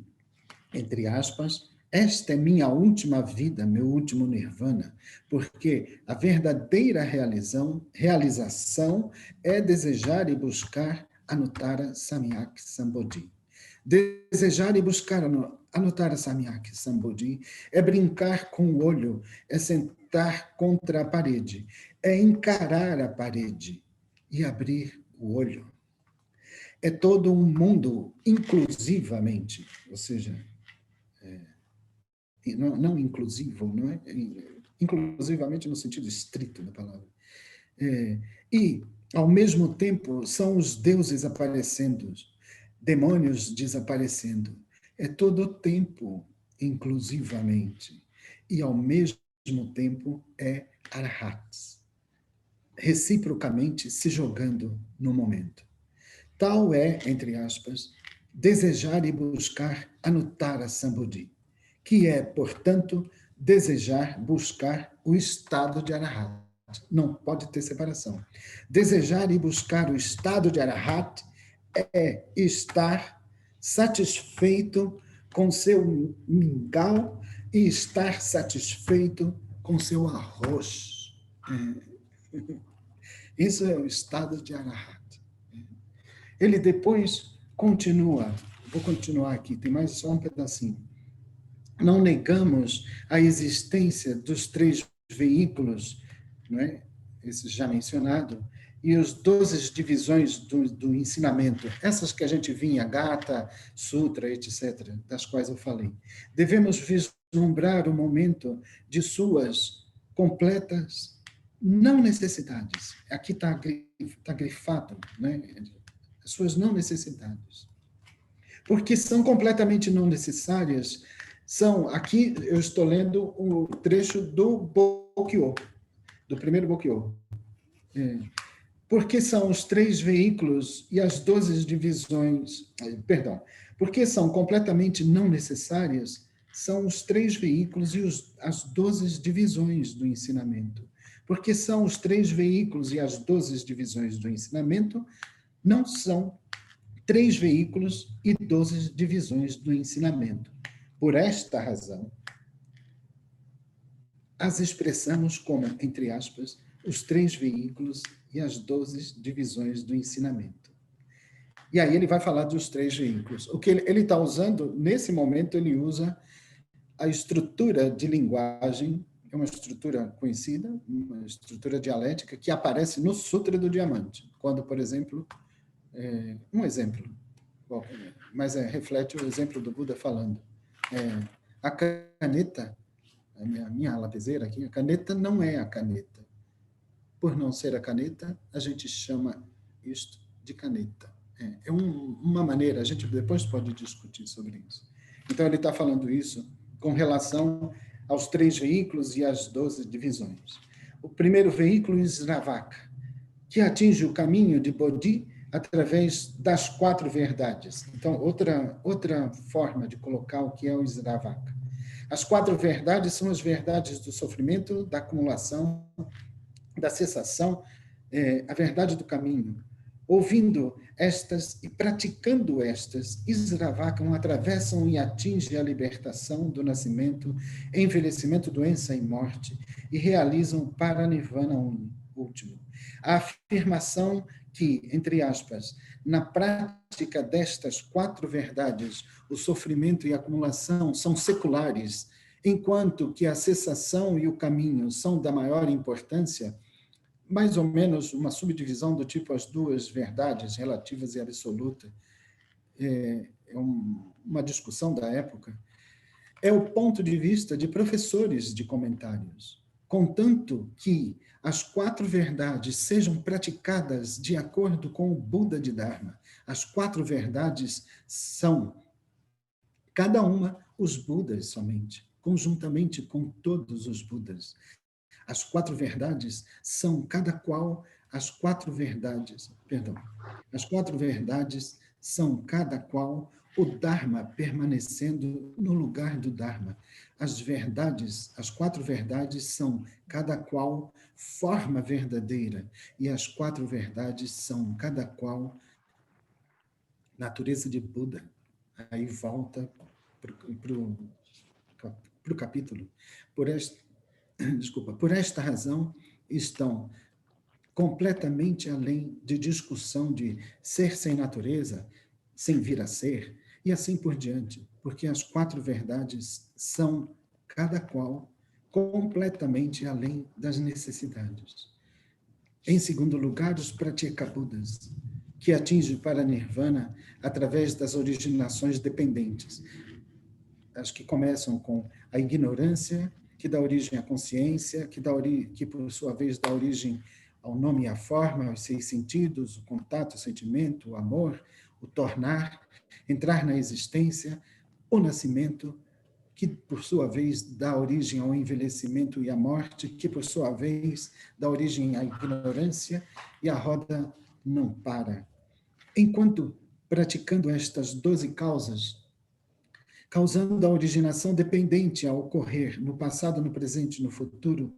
entre aspas, esta é minha última vida, meu último nirvana, porque a verdadeira realização é desejar e buscar Anuttara Samyak Sambodhi. Desejar e buscar Anuttara Samyak Sambodhi é brincar com o olho, é sentar contra a parede, é encarar a parede e abrir o olho. É todo um mundo inclusivamente, ou seja, não inclusivo, não é? Inclusivamente no sentido estrito da palavra. E Ao mesmo tempo, são os deuses aparecendo, demônios desaparecendo. É todo o tempo, inclusivamente. E, ao mesmo tempo, é arhats, reciprocamente se jogando no momento. Tal é, entre aspas, desejar e buscar Anuttara Sambodhi, que é, portanto, desejar, buscar o estado de Arahat. Não pode ter separação. Desejar e buscar o estado de Arahat é estar satisfeito com seu mingau e estar satisfeito com seu arroz. Isso é o estado de Arahat. Ele depois continua, vou continuar aqui, tem mais só um pedacinho. Não negamos a existência dos 3 veículos, não é? Esse já mencionado, e as 12 divisões do ensinamento, essas que a gente vinha, Gata, Sutra, etc., das quais eu falei. Devemos vislumbrar o momento de suas completas não necessidades. Aqui está grifado, né? As suas não necessidades. Porque são completamente não necessárias. Aqui eu estou lendo o trecho do Bokyo, do primeiro Bokyo. Porque são os 3 veículos e as 12 divisões, perdão, porque são completamente não necessárias, são os 3 veículos e as 12 divisões do ensinamento. Porque são os 3 veículos e as 12 divisões do ensinamento, não são 3 veículos e 12 divisões do ensinamento. Por esta razão, as expressamos como, entre aspas, os 3 veículos e as 12 divisões do ensinamento. E aí ele vai falar dos 3 veículos. O que ele está usando, nesse momento, ele usa a estrutura de linguagem, é uma estrutura conhecida, uma estrutura dialética, que aparece no Sutra do Diamante. Quando, por exemplo, um exemplo, mas reflete o exemplo do Buda falando. A caneta, a minha lapiseira aqui, a caneta não é a caneta. Por não ser a caneta, a gente chama isto de caneta. Uma maneira, a gente depois pode discutir sobre isso. Então, ele está falando isso com relação aos 3 veículos e às 12 divisões. O primeiro veículo, Sravaka, que atinge o caminho de Bodhi através das 4 verdades. Então, outra forma de colocar o que é o Sravaka. As 4 verdades são as verdades do sofrimento, da acumulação, da cessação, a verdade do caminho. Ouvindo estas e praticando estas, Sravakam atravessam e atingem a libertação do nascimento, envelhecimento, doença e morte, e realizam o Paranirvana último. A afirmação que, entre aspas, na prática destas 4 verdades, o sofrimento e a acumulação são seculares, enquanto que a cessação e o caminho são da maior importância, mais ou menos uma subdivisão do tipo as 2 verdades relativas e absoluta, uma discussão da época, é o ponto de vista de professores de comentários. Contanto que as 4 verdades sejam praticadas de acordo com o Buda de Dharma, as 4 verdades são, cada uma, os Budas somente, conjuntamente com todos os Budas. As 4 verdades são cada qual as 4 verdades, as 4 verdades são cada qual o Dharma permanecendo no lugar do Dharma. As 4 verdades são cada qual forma verdadeira e as 4 verdades são cada qual natureza de Buda. Aí volta para o capítulo. Por esta razão, estão completamente além de discussão de ser sem natureza, sem vir a ser, e assim por diante, porque as 4 verdades são, cada qual, completamente além das necessidades. Em segundo lugar, os Pratyekabuddhas, que atingem para a Nirvana através das originações dependentes, as que começam com a ignorância, que dá origem à consciência, que por sua vez dá origem ao nome e à forma, aos 6 sentidos, o contato, o sentimento, o amor, o tornar, entrar na existência, o nascimento, que por sua vez dá origem ao envelhecimento e à morte, que por sua vez dá origem à ignorância, e a roda não para. Enquanto praticando estas 12 causas, causando a originação dependente a ocorrer no passado, no presente e no futuro,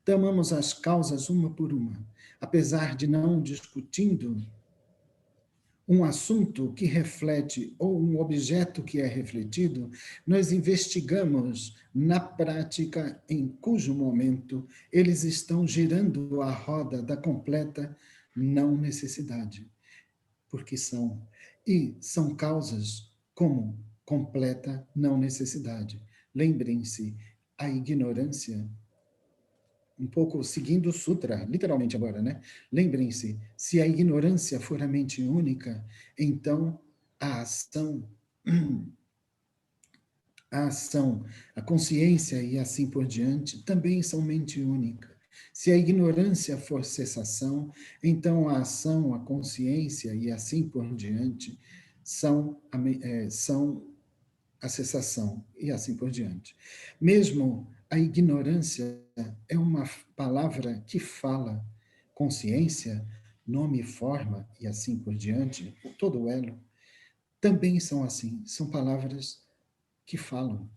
tomamos as causas uma por uma, apesar de não discutindo um assunto que reflete ou um objeto que é refletido, nós investigamos na prática em cujo momento eles estão girando a roda da completa não necessidade, porque são, e são causas como completa não necessidade. Lembrem-se, a ignorância, um pouco seguindo o sutra, literalmente agora, né? Lembrem-se, se a ignorância for a mente única, então a ação, a ação, a consciência e assim por diante também são mente única. Se a ignorância for cessação, então a ação, a consciência e assim por diante são a cessação e assim por diante. Mesmo a ignorância é uma palavra que fala consciência, nome e forma e assim por diante, todo o elo, também são assim, são palavras que falam.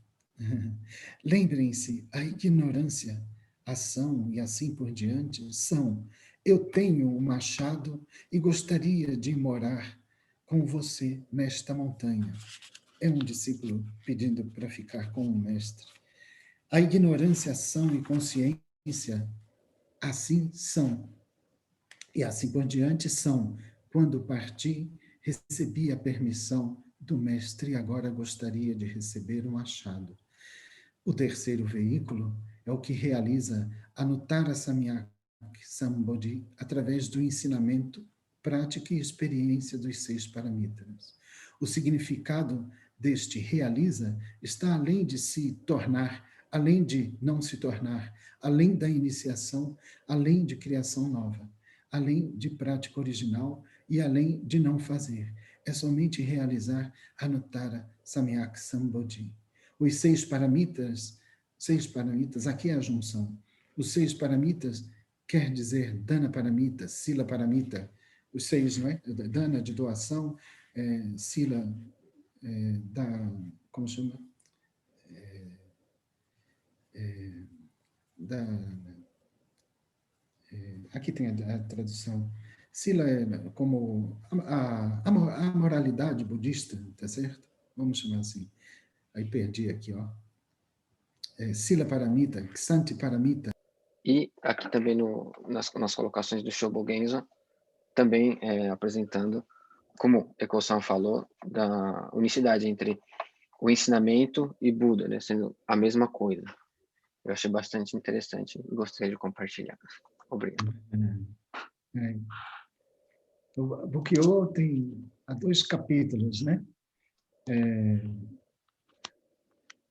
Lembrem-se, a ignorância, ação e assim por diante são: eu tenho um machado e gostaria de morar com você nesta montanha. É um discípulo pedindo para ficar com o mestre. A ignorância, ação e consciência assim são. E assim por diante são. Quando parti, recebi a permissão do mestre e agora gostaria de receber um achado. O terceiro veículo é o que realiza Anuttara Samyak Sambodhi através do ensinamento, prática e experiência dos 6 paramitas. O significado deste realiza está além de se tornar, além de não se tornar, além da iniciação, além de criação nova, além de prática original e além de não fazer. É somente realizar Anuttara Samyak Sambodhi. Os 6 paramitas, aqui é a junção. Os 6 paramitas quer dizer Dana paramita, Sila paramita, os 6, não é? Dana de doação, Sila da, como chama? Da, aqui tem a tradução. Sila é como a moralidade budista, tá certo? Vamos chamar assim. Aí perdi aqui, ó. Sila paramita, Ksanti paramita. E aqui também nas colocações do Shobo Genzo, também apresentando, como Eco-san falou, da unicidade entre o ensinamento e Buda, né, sendo a mesma coisa. Eu achei bastante interessante e gostaria de compartilhar. Obrigado. O Bukkyo há 2 capítulos, né?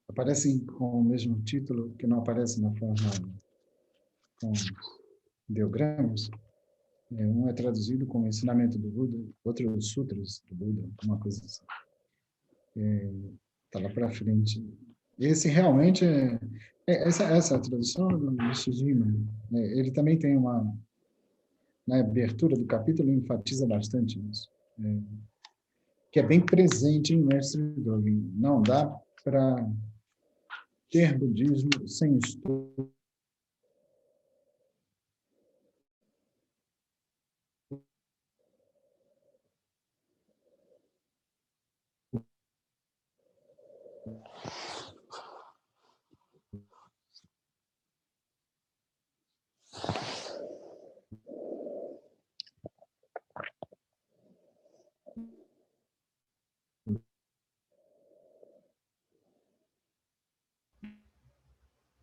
Aparecem com o mesmo título, que não aparece na forma com ideogramas. Um é traduzido como Ensinamento do Buda, outro Sutras do Buda, uma coisa assim. Está lá para frente. Esse realmente essa tradução do Nishijima, ele também tem na abertura do capítulo, enfatiza bastante isso. Que é bem presente em Mestre Dogen. Não dá para ter budismo sem estudo.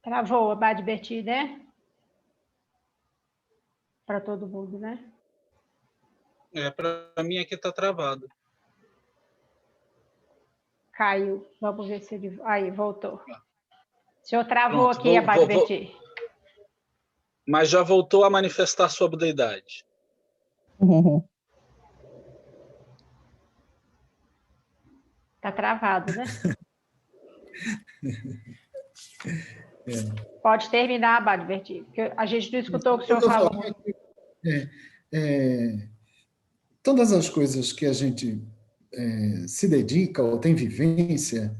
Travou a Bhagavad, né? Para todo mundo, né? Para mim aqui está travado. Caiu. Vamos ver se ele... Aí, voltou. O senhor travou. Pronto, aqui a Bhagavad. mas já voltou a manifestar sua deidade. Está travado, né? Pode terminar, Abade Berti, porque a gente não escutou o que o senhor falou. Todas as coisas que a gente se dedica ou tem vivência,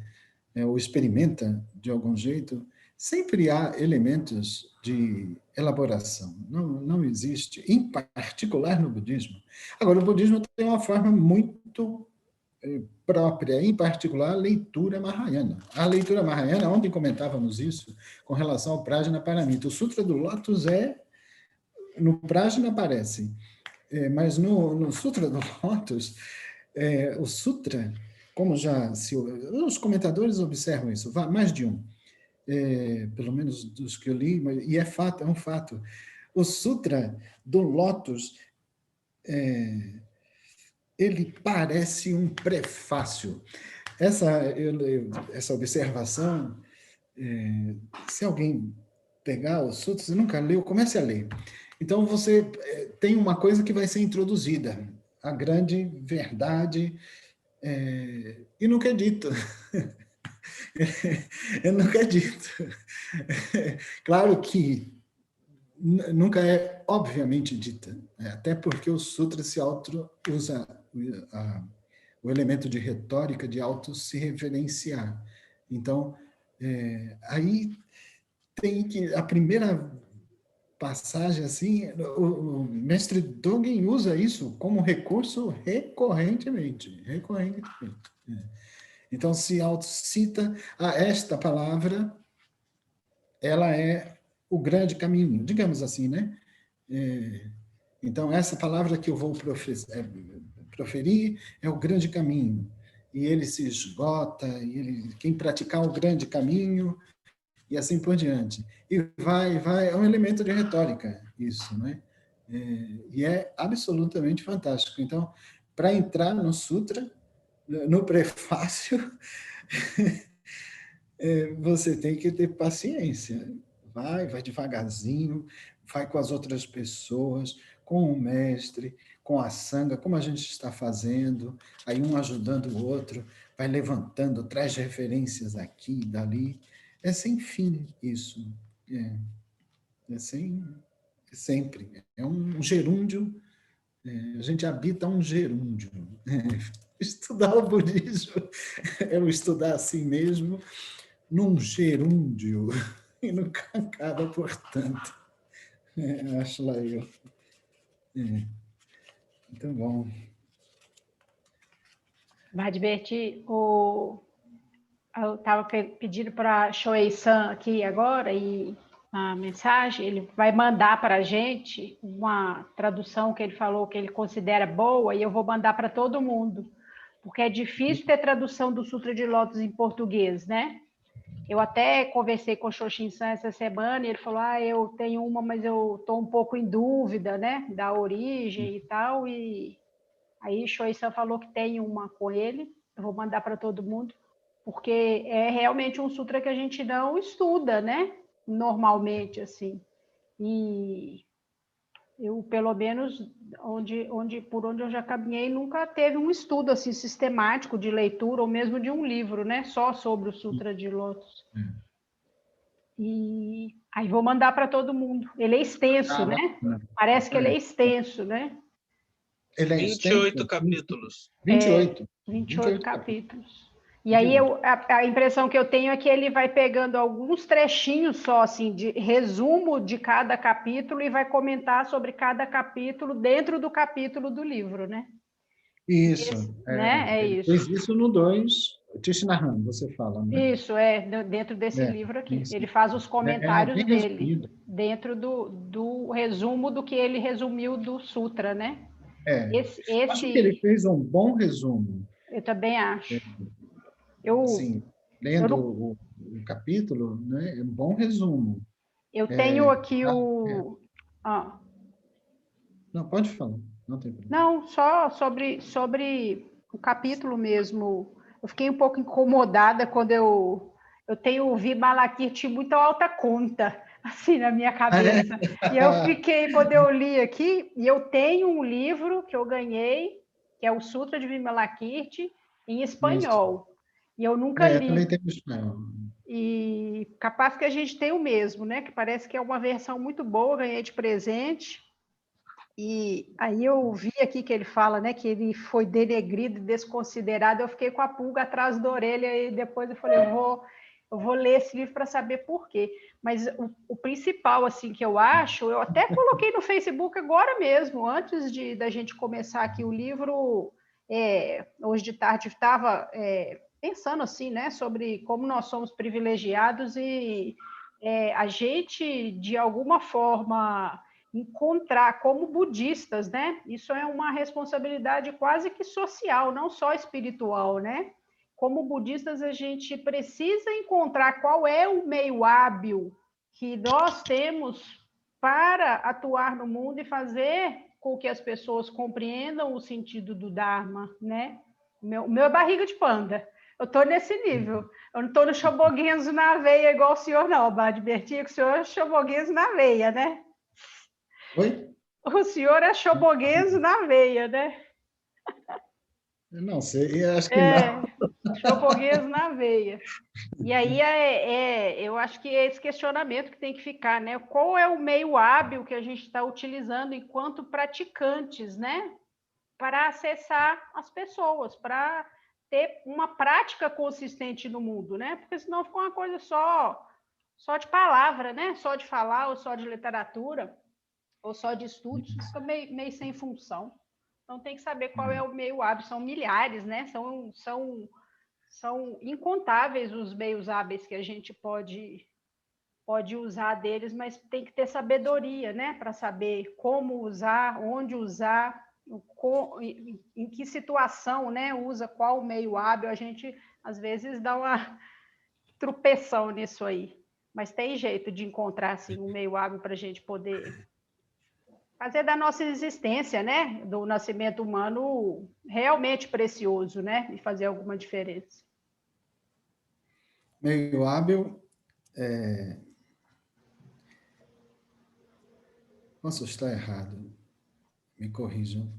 ou experimenta de algum jeito, sempre há elementos de elaboração. Não existe, em particular no budismo. Agora, o budismo tem uma forma muito própria, em particular a leitura Mahayana. A leitura Mahayana, ontem comentávamos isso com relação ao Prajnaparamita. O Sutra do Lótus no Prajna aparece, mas no Sutra do Lótus, o Sutra, como os comentadores observam isso, mais de um, pelo menos dos que eu li, e é um fato. O Sutra do Lótus, ele parece um prefácio. Essa observação, se alguém pegar o Sutra, você nunca leu, comece a ler. Então, você tem uma coisa que vai ser introduzida, a grande verdade, e nunca é dito. Eu nunca é dito. Claro que nunca é obviamente dita, até porque o Sutra usa o elemento de retórica de auto se referenciar. Então, aí tem que a primeira passagem assim, o mestre Dogen usa isso como recurso recorrentemente. Então, se autocita esta palavra, ela é o grande caminho, digamos assim, né? Então, essa palavra que eu vou proferir é o grande caminho. E ele se esgota, quem praticar o grande caminho, e assim por diante. E vai, é um elemento de retórica, isso, né? E é absolutamente fantástico. Então, para entrar no Sutra, no prefácio, você tem que ter paciência. Vai devagarzinho, vai com as outras pessoas, com o mestre, com a sanga, como a gente está fazendo, aí um ajudando o outro, vai levantando, traz referências aqui e dali. É sem fim isso. Sempre. É um gerúndio, a gente habita um gerúndio. Estudar o budismo é o estudar assim mesmo, num gerúndio, e nunca acaba, portanto. Acho lá eu. Muito bom. Vai divertir. Eu estava pedindo para a Shoei-san aqui agora, e a mensagem, ele vai mandar para a gente uma tradução que ele falou que ele considera boa, e eu vou mandar para todo mundo, porque é difícil ter tradução do Sutra de Lótus em português, né? Eu até conversei com o Shoshin-san essa semana, e ele falou, eu tenho uma, mas eu estou um pouco em dúvida, né, da origem e tal, e aí Shoei-san falou que tem uma com ele, eu vou mandar para todo mundo, porque é realmente um sutra que a gente não estuda, né, normalmente, assim, e eu, pelo menos, por onde eu já caminhei, nunca teve um estudo assim sistemático de leitura, ou mesmo de um livro, né, só sobre o Sutra de Lótus. E aí vou mandar para todo mundo. Ele é extenso, né? Parece que ele é extenso, né? Ele é 28 extenso? capítulos. 28. 28 capítulos. E aí a impressão que eu tenho é que ele vai pegando alguns trechinhos só, assim, de resumo de cada capítulo, e vai comentar sobre cada capítulo dentro do capítulo do livro, né? Isso. Né? É isso. Fez isso no 2, Tishinahan, você fala, né? Isso, dentro desse livro aqui. Isso. Ele faz os comentários dele, resumido. dentro do resumo do que ele resumiu do Sutra, né? Acho que ele fez um bom resumo. Eu também acho. Sim, lendo o capítulo, né? É um bom resumo. Eu tenho aqui Não, pode falar, não tem problema. Não, só sobre o capítulo mesmo. Eu fiquei um pouco incomodada quando eu tenho o Vimalakirti muito alta conta, assim, na minha cabeça. E eu fiquei, quando eu li aqui, e eu tenho um livro que eu ganhei, que é o Sutra de Vimalakirti, em espanhol. E eu nunca li. Também tem espanhol. E capaz que a gente tem o mesmo, né? Que parece que é uma versão muito boa, ganhei de presente. E aí eu vi aqui que ele fala, né, que ele foi denegrido, desconsiderado. Eu fiquei com a pulga atrás da orelha e depois eu falei, eu vou ler esse livro para saber por quê. Mas o principal, assim, que eu acho, eu até coloquei no Facebook agora mesmo, antes da gente começar aqui o livro, hoje de tarde estava pensando assim, né, sobre como nós somos privilegiados e a gente, de alguma forma, encontrar como budistas, né? Isso é uma responsabilidade quase que social, não só espiritual, né? Como budistas, a gente precisa encontrar qual é o meio hábil que nós temos para atuar no mundo e fazer com que as pessoas compreendam o sentido do Dharma, né? O meu é barriga de panda. Eu estou nesse nível. Eu não estou no Shobogenzo na veia igual o senhor, não. Eu advertia que o senhor é Shobogenzo na veia, né? Oi? O senhor é Shobogenzo na veia, né? Eu não sei, eu acho que não. Shobogenzo na veia. E aí eu acho que é esse questionamento que tem que ficar, né? Qual é o meio hábil que a gente está utilizando enquanto praticantes, né? Para acessar as pessoas, para ter uma prática consistente no mundo, né? Porque senão fica uma coisa só de palavra, né? Só de falar ou só de literatura ou só de estudos, fica meio sem função. Então tem que saber qual é o meio hábil, são milhares, né? São incontáveis os meios hábeis que a gente pode usar deles, mas tem que ter sabedoria, né? Para saber como usar, onde usar, em que situação, né? Usa qual meio hábil, a gente às vezes dá uma tropeção nisso aí. Mas tem jeito de encontrar assim, um meio hábil para a gente poder fazer da nossa existência, né, do nascimento humano, realmente precioso, né, e fazer alguma diferença. Meio hábil, posso estar errado, me corrijam,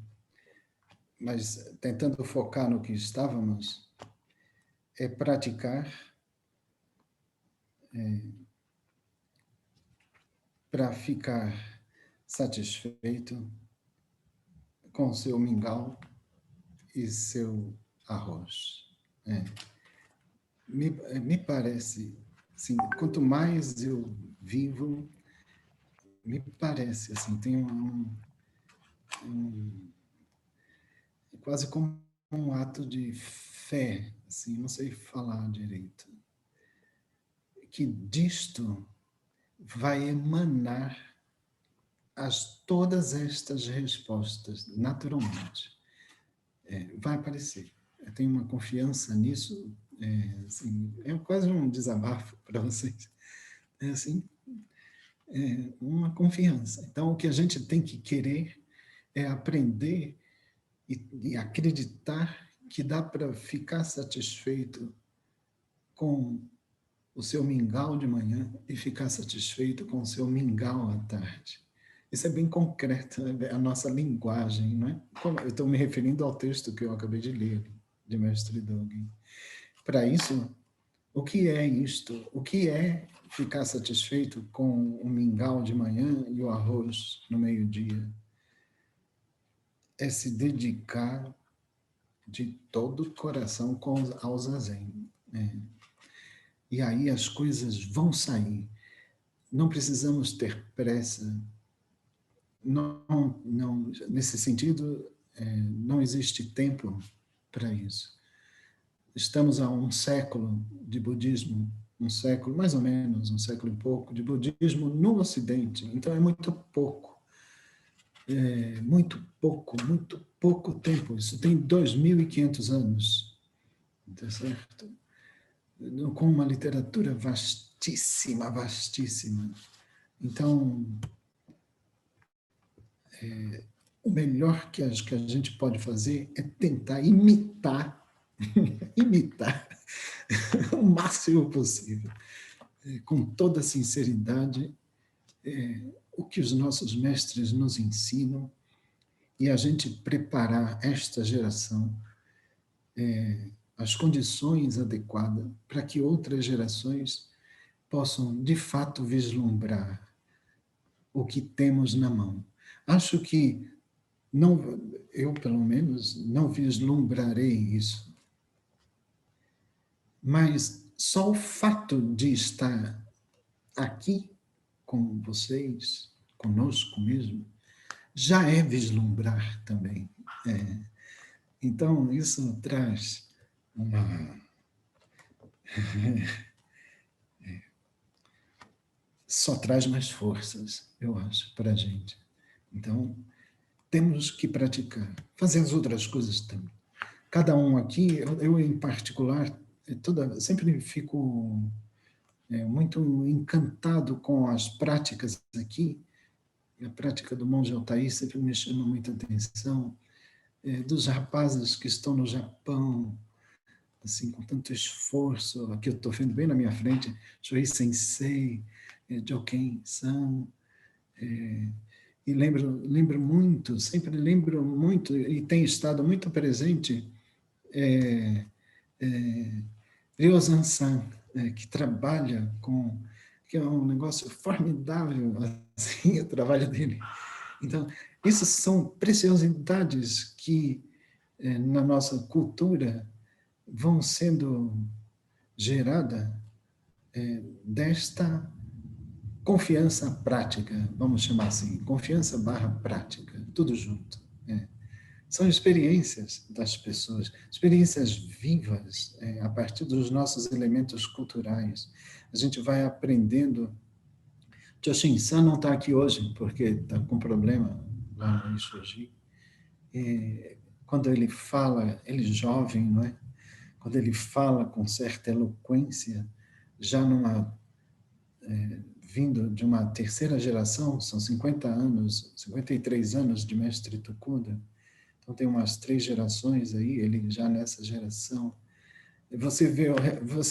mas tentando focar no que estávamos, é praticar para ficar satisfeito com seu mingau e seu arroz. Me parece, assim, quanto mais eu vivo, me parece, assim, tem quase como um ato de fé, assim, não sei falar direito, que disto vai emanar todas estas respostas, naturalmente. Vai aparecer. Eu tenho uma confiança nisso, assim, é quase um desabafo para vocês. É assim, uma confiança. Então, o que a gente tem que querer é aprender e acreditar que dá para ficar satisfeito com o seu mingau de manhã e ficar satisfeito com o seu mingau à tarde. Isso é bem concreto, é a nossa linguagem, não é? Eu estou me referindo ao texto que eu acabei de ler, de Mestre Dogen. Para isso, o que é isto? O que é ficar satisfeito com o mingau de manhã e o arroz no meio-dia? É se dedicar de todo o coração ao zazen. E aí as coisas vão sair. Não precisamos ter pressa. Não, nesse sentido, não existe tempo para isso. Estamos há um século de budismo, um século, mais ou menos, um século e pouco, de budismo no Ocidente. Então é muito pouco. Muito pouco tempo. Isso tem 2.500 anos. Tá certo? Com uma literatura vastíssima, vastíssima. Então, o melhor que a gente pode fazer é tentar imitar o máximo possível, com toda sinceridade o que os nossos mestres nos ensinam e a gente preparar esta geração as condições adequadas para que outras gerações possam, de fato, vislumbrar o que temos na mão. Acho que não, eu, pelo menos, não vislumbrarei isso. Mas só o fato de estar aqui com vocês, conosco mesmo, já é vislumbrar também. Então, isso traz uma... só traz mais forças, eu acho, para a gente. Então, temos que praticar, fazer as outras coisas também. Cada um aqui, eu em particular, sempre fico muito encantado com as práticas aqui. A prática do monge Altair sempre me chama muita atenção, dos rapazes que estão no Japão, assim, com tanto esforço. Aqui eu estou vendo bem na minha frente, Shoei Sensei, Joken-san, e lembro muito, sempre lembro muito, e tem estado muito presente, Ryosan-san, que trabalha com, que é um negócio formidável, assim, o trabalho dele. Então, essas são preciosidades que, na nossa cultura, vão sendo geradas desta confiança prática, vamos chamar assim, confiança / prática, tudo junto. São experiências das pessoas, experiências vivas, a partir dos nossos elementos culturais. A gente vai aprendendo. Joshin-san não está aqui hoje, porque está com problema lá no Ishoji. Quando ele fala, ele jovem, não é? Quando ele fala com certa eloquência, já vindo de uma terceira geração, são 50 anos, 53 anos de mestre Tokuda, então tem umas 3 gerações aí, ele já nessa geração. Você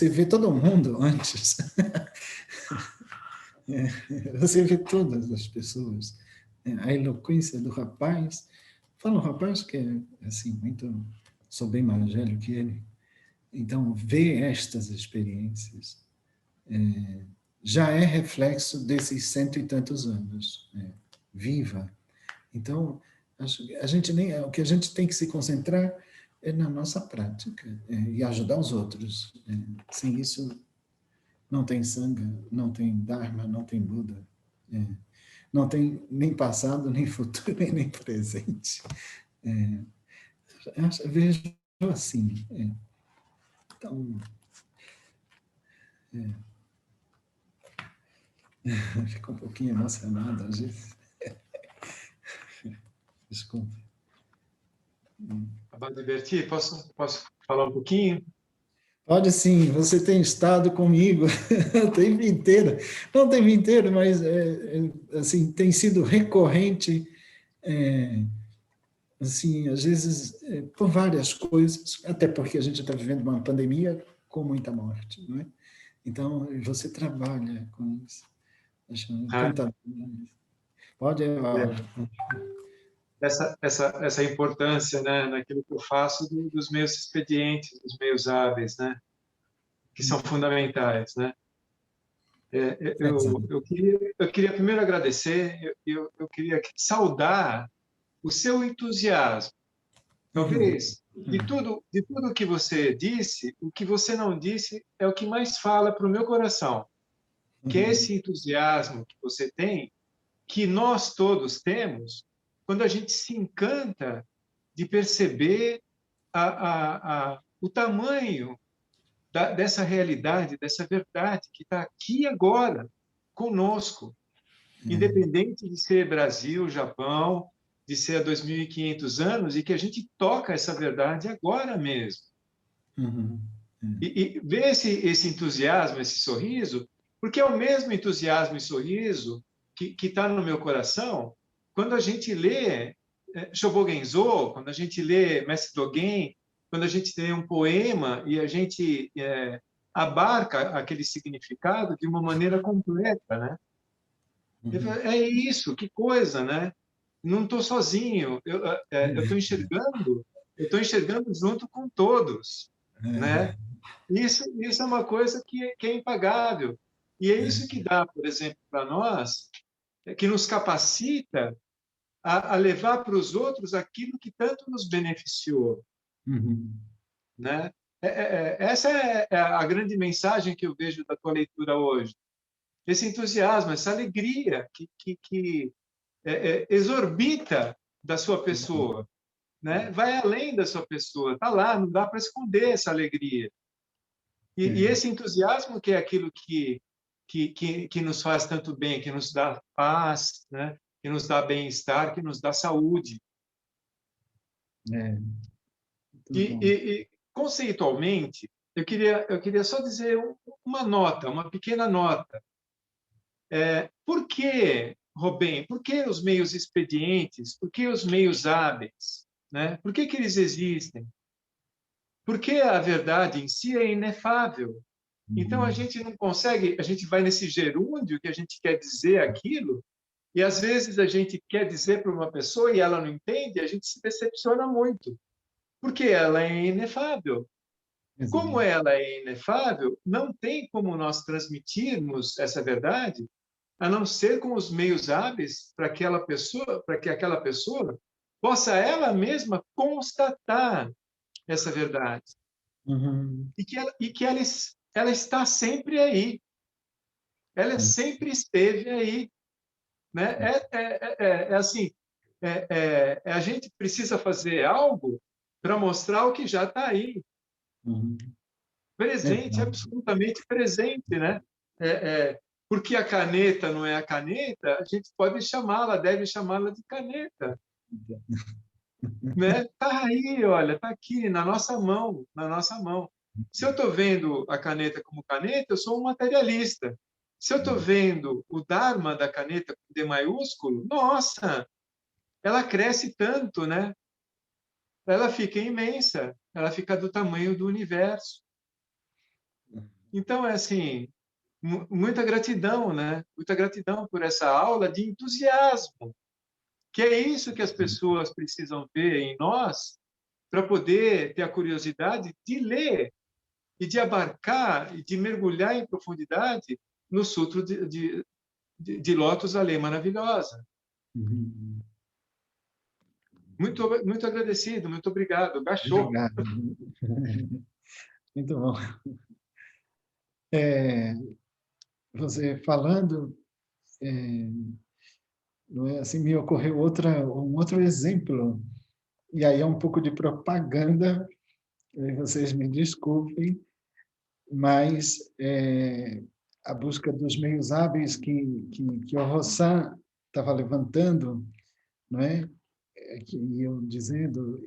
vê todo mundo antes. Você vê todas as pessoas. A eloquência do rapaz. Fala um rapaz que é assim, muito... Sou bem mais velho que ele. Então, ver estas experiências já é reflexo desses 100 e tantos anos. Viva. Então, o que a gente tem que se concentrar é na nossa prática e ajudar os outros. Sem isso, não tem Sangha, não tem Dharma, não tem Buda. Não tem nem passado, nem futuro, nem presente. Eu vejo assim. Então, fico um pouquinho emocionado às vezes. Desculpe. Abade Berti, posso falar um pouquinho? Pode sim, você tem estado comigo o tempo inteiro. Não o tempo inteiro, mas assim, tem sido recorrente, assim, às vezes, por várias coisas, até porque a gente está vivendo uma pandemia com muita morte, não é? Então, você trabalha com isso. Acho encantador. Pode, essa importância, né, naquilo que eu faço dos meus expedientes, dos meus hábeis, né, que são fundamentais, né. Eu queria primeiro agradecer, eu queria saudar o seu entusiasmo. Talvez, de tudo que você disse, o que você não disse é o que mais fala para o meu coração, que é esse entusiasmo que você tem, que nós todos temos, quando a gente se encanta de perceber o tamanho dessa realidade, dessa verdade que está aqui agora, conosco, independente de ser Brasil, Japão, de ser há 2.500 anos, e que a gente toca essa verdade agora mesmo. E ver esse entusiasmo, esse sorriso, porque é o mesmo entusiasmo e sorriso que está no meu coração quando a gente lê Shobogenzo, quando a gente lê Mestre Dogen, quando a gente lê um poema e a gente abarca aquele significado de uma maneira completa, né? Eu falei, é isso, que coisa, né? Não estou sozinho, eu estou enxergando junto com todos, né? Isso é uma coisa que é impagável. E é isso que dá, por exemplo, para nós, que nos capacita a levar para os outros aquilo que tanto nos beneficiou, né? Essa é a grande mensagem que eu vejo da tua leitura hoje. Esse entusiasmo, essa alegria que exorbita da sua pessoa, né? Vai além da sua pessoa, está lá, não dá para esconder essa alegria. E esse entusiasmo que é aquilo que nos faz tanto bem, que nos dá paz, né? Que nos dá bem-estar, que nos dá saúde. E conceitualmente, eu queria só dizer uma pequena nota. Por que, Robem, por que os meios expedientes, por que os meios hábeis, né? Por que eles existem? Porque a verdade em si é inefável. Então, a gente não consegue, a gente vai nesse gerúndio que a gente quer dizer aquilo, e às vezes a gente quer dizer para uma pessoa e ela não entende, e a gente se decepciona muito, porque ela é inefável. Como ela é inefável, não tem como nós transmitirmos essa verdade, a não ser com os meios hábeis para que aquela pessoa possa ela mesma constatar essa verdade. E que ela está sempre aí. Ela sempre esteve aí. Né? Assim, a gente precisa fazer algo para mostrar o que já está aí. Presente, absolutamente presente, né? Porque a caneta não é a caneta, a gente pode chamá-la, deve chamá-la de caneta. Né? Tá aí, olha, tá aqui na nossa mão, na nossa mão. Se eu estou vendo a caneta como caneta, eu sou um materialista. Se eu estou vendo o Dharma da caneta com D maiúsculo, nossa, ela cresce tanto, né? Ela fica imensa, ela fica do tamanho do universo. Então, é assim, muita gratidão, né? Muita gratidão por essa aula de entusiasmo, que é isso que as pessoas precisam ver em nós para poder ter a curiosidade de ler e de abarcar e de mergulhar em profundidade no Sutra de Lótus, a lei maravilhosa. Muito agradecido, muito obrigado. Gachô. Obrigado. Muito bom. Você falando, não é, assim, me ocorreu um outro exemplo, e aí é um pouco de propaganda, vocês me desculpem, mas a busca dos meios hábeis que o Rossan estava levantando, não é? Que iam dizendo,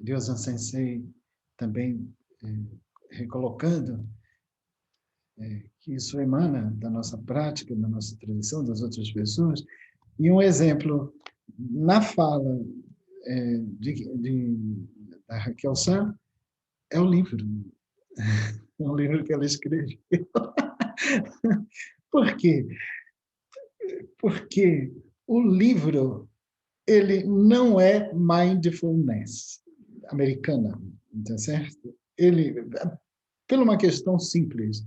Ryosan Sensei também recolocando que isso emana da nossa prática, da nossa tradição, das outras pessoas. E um exemplo na fala da Raquel San é o livro. É um livro que ela escreveu. Por quê? Porque o livro ele não é mindfulness americana, tá certo? Ele, por uma questão simples,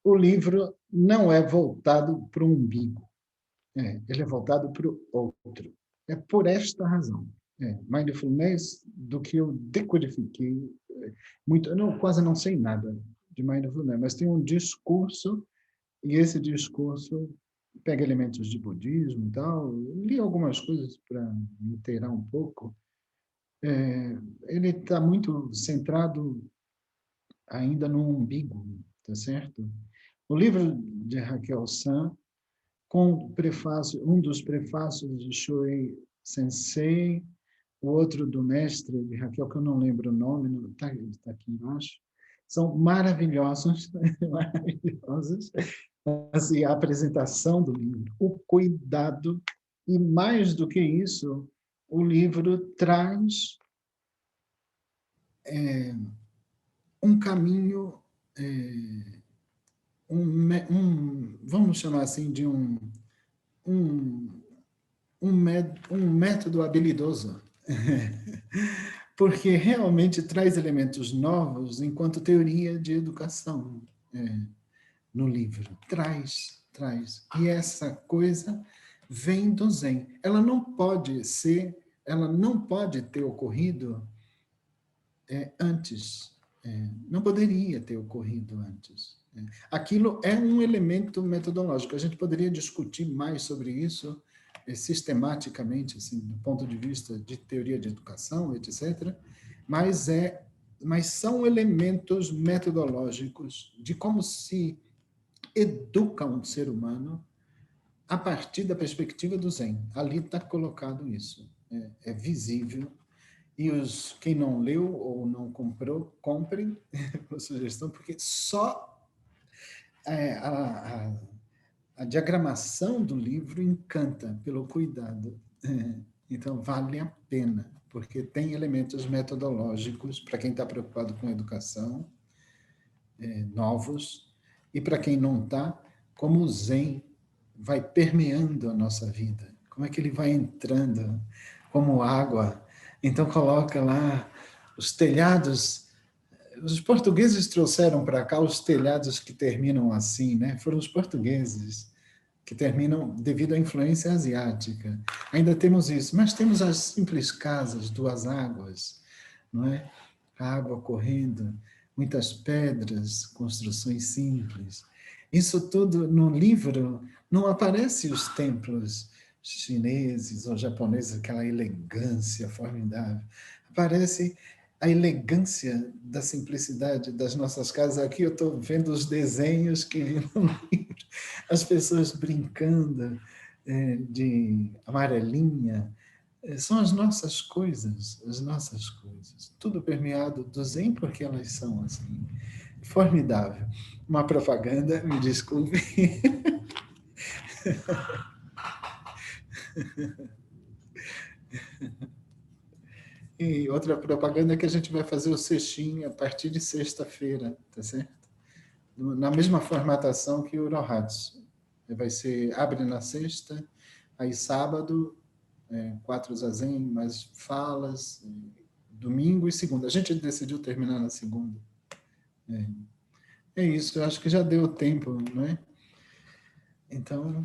o livro não é voltado para o umbigo, ele é voltado para o outro. É por esta razão. Mindfulness, do que eu decodifiquei, eu quase não sei nada de mindfulness, mas tem um discurso, e esse discurso pega elementos de budismo e tal, li algumas coisas para me inteirar um pouco. Ele está muito centrado ainda no umbigo, tá certo? O livro de Raquel San, com prefácio, um dos prefácios de Shuei Sensei, o outro do mestre de Raquel, que eu não lembro o nome, está aqui embaixo, são maravilhosos, maravilhosos. Assim, a apresentação do livro, o cuidado, e mais do que isso, o livro traz um caminho vamos chamar assim de um método habilidoso, porque realmente traz elementos novos enquanto teoria de educação no livro. Traz. E essa coisa vem do Zen. Ela não pode ter ocorrido antes. Não poderia ter ocorrido antes. Aquilo é um elemento metodológico. A gente poderia discutir mais sobre isso sistematicamente, assim, do ponto de vista de teoria de educação, etc. Mas são elementos metodológicos de como se educa um ser humano a partir da perspectiva do Zen. Ali está colocado isso. É visível. E quem não leu ou não comprou, comprem, por sugestão, porque só a diagramação do livro encanta pelo cuidado. Então, vale a pena, porque tem elementos metodológicos para quem está preocupado com educação, novos, e para quem não está, como o Zen vai permeando a nossa vida, como é que ele vai entrando como água. Então, coloca lá os telhados. Os portugueses trouxeram para cá os telhados que terminam assim, né? Foram os portugueses que terminam devido à influência asiática. Ainda temos isso, mas temos as simples casas, duas águas, não é? A água correndo, muitas pedras, construções simples. Isso tudo no livro não aparece os templos chineses ou japoneses, aquela elegância formidável. Aparece a elegância da simplicidade das nossas casas. Aqui eu estou vendo os desenhos que vi no livro, as pessoas brincando de amarelinha. São as nossas coisas, tudo permeado do Zen, porque elas são assim, formidável. Uma propaganda, me desculpe. E outra propaganda é que a gente vai fazer o cestinho a partir de sexta-feira, tá certo? Na mesma formatação que o Rohatsu. Vai ser, abre na sexta, aí sábado, 4 zazen, mais falas, domingo e segunda. A gente decidiu terminar na segunda. É isso, eu acho que já deu tempo, não é? Então,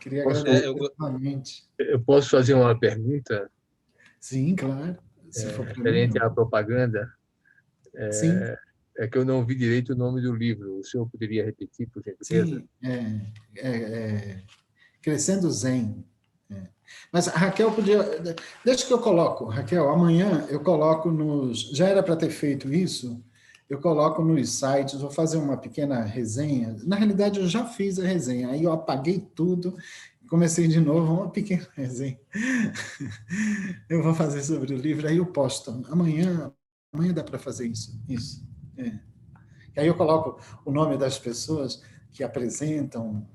queria agradecer novamente. Eu posso fazer uma pergunta? Sim, claro. Se for para referente mim, à propaganda. sim. É que eu não vi direito o nome do livro. O senhor poderia repetir, por gentileza? Sim, Crescendo Zen. Mas a Raquel podia... Deixa que eu coloco, Raquel, amanhã eu coloco nos... Já era para ter feito isso, eu coloco nos sites, vou fazer uma pequena resenha. Na realidade, eu já fiz a resenha, aí eu apaguei tudo, comecei de novo, uma pequena resenha. Eu vou fazer sobre o livro, aí eu posto. Amanhã dá para fazer isso. E aí eu coloco o nome das pessoas que apresentam.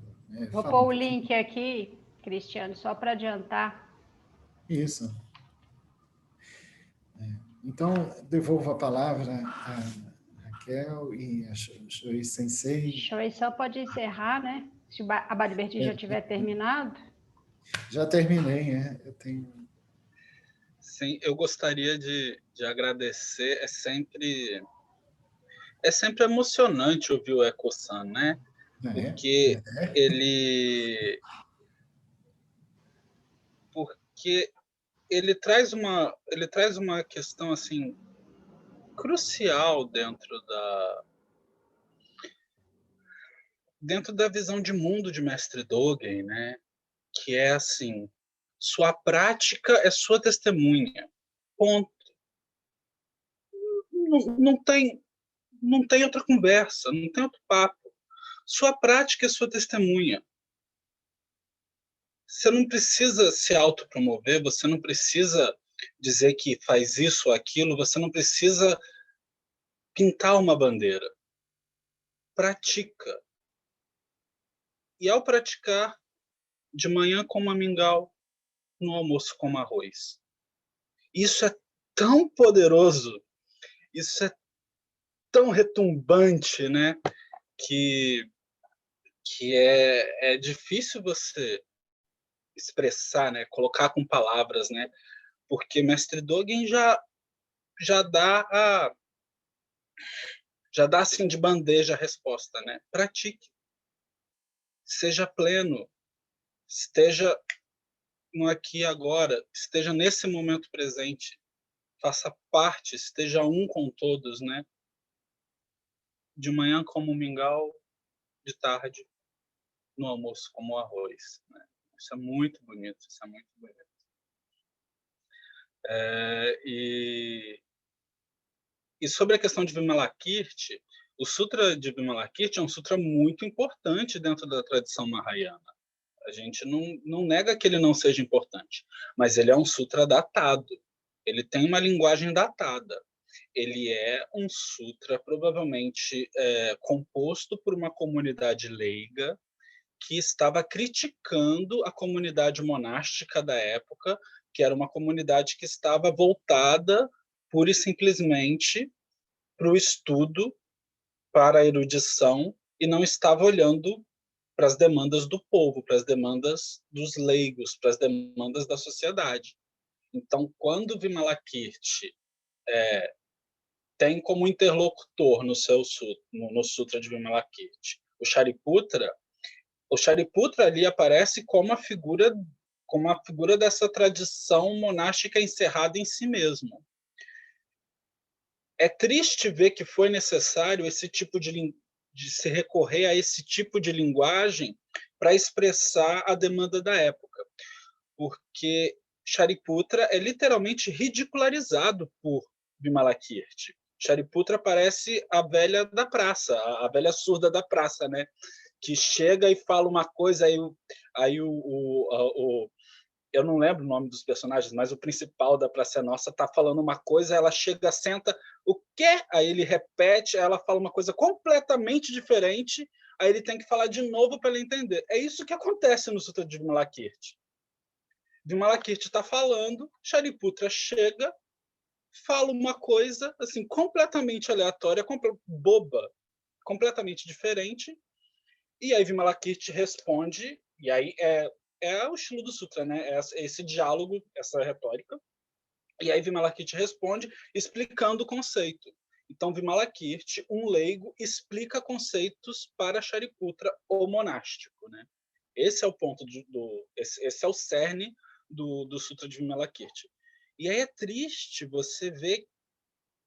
Vou pôr o link aqui, Cristiano, só para adiantar. Isso. Então, devolvo a palavra a Raquel e a Shoei Sensei. Shoei só pode encerrar, né? Se a Badiberti já tiver terminado. Já terminei, eu tenho... Sim, eu gostaria de agradecer. É sempre emocionante ouvir o Eco-san, né? Porque ele traz uma questão assim crucial dentro da visão de mundo de Mestre Dogen, né? Que é assim, sua prática é sua testemunha. Ponto. Não tem outra conversa, não tem outro papo. Sua prática é sua testemunha. Você não precisa se autopromover, você não precisa dizer que faz isso ou aquilo, você não precisa pintar uma bandeira. Pratica. E ao praticar, de manhã coma mingau, no almoço coma arroz. Isso é tão poderoso, isso é tão retumbante, né? Que é difícil você expressar, né? Colocar com palavras, né? Porque Mestre Dogen já dá assim de bandeja a resposta, né? Pratique, seja pleno, esteja no aqui e agora, esteja nesse momento presente, faça parte, esteja um com todos, né? De manhã como mingau, de tarde no almoço como arroz, né? Isso é muito bonito, isso é muito bonito. E sobre a questão de Vimalakirti, o Sutra de Vimalakirti é um sutra muito importante dentro da tradição Mahayana. A gente não nega que ele não seja importante, mas ele é um sutra datado. Ele tem uma linguagem datada. Ele é um sutra provavelmente composto por uma comunidade leiga que estava criticando a comunidade monástica da época, que era uma comunidade que estava voltada pura e simplesmente para o estudo, para a erudição, e não estava olhando para as demandas do povo, para as demandas dos leigos, para as demandas da sociedade. Então, quando Vimalakirti tem como interlocutor no Sutra de Vimalakirti o Shariputra ali aparece como a figura dessa tradição monástica encerrada em si mesmo. É triste ver que foi necessário esse tipo de se recorrer a esse tipo de linguagem para expressar a demanda da época, porque Shariputra é literalmente ridicularizado por Vimalakirti. Shariputra parece a velha da praça, a velha surda da praça, né? Que chega e fala uma coisa, aí eu não lembro o nome dos personagens, mas o principal da Praça Nossa está falando uma coisa, ela chega, senta, o quê? Aí ele repete, ela fala uma coisa completamente diferente, aí ele tem que falar de novo para ela entender. É isso que acontece no Sutra de Vimalakirti. Vimalakirti está falando, Shariputra chega, fala uma coisa assim completamente aleatória, boba, completamente diferente, e aí Vimalakirti responde, e aí é o estilo do Sutra, né? É esse diálogo, essa retórica. E aí Vimalakirti responde explicando o conceito. Então, Vimalakirti, um leigo, explica conceitos para Shariputra, o monástico, né? Esse é o ponto esse é o cerne do Sutra de Vimalakirti. E aí é triste você ver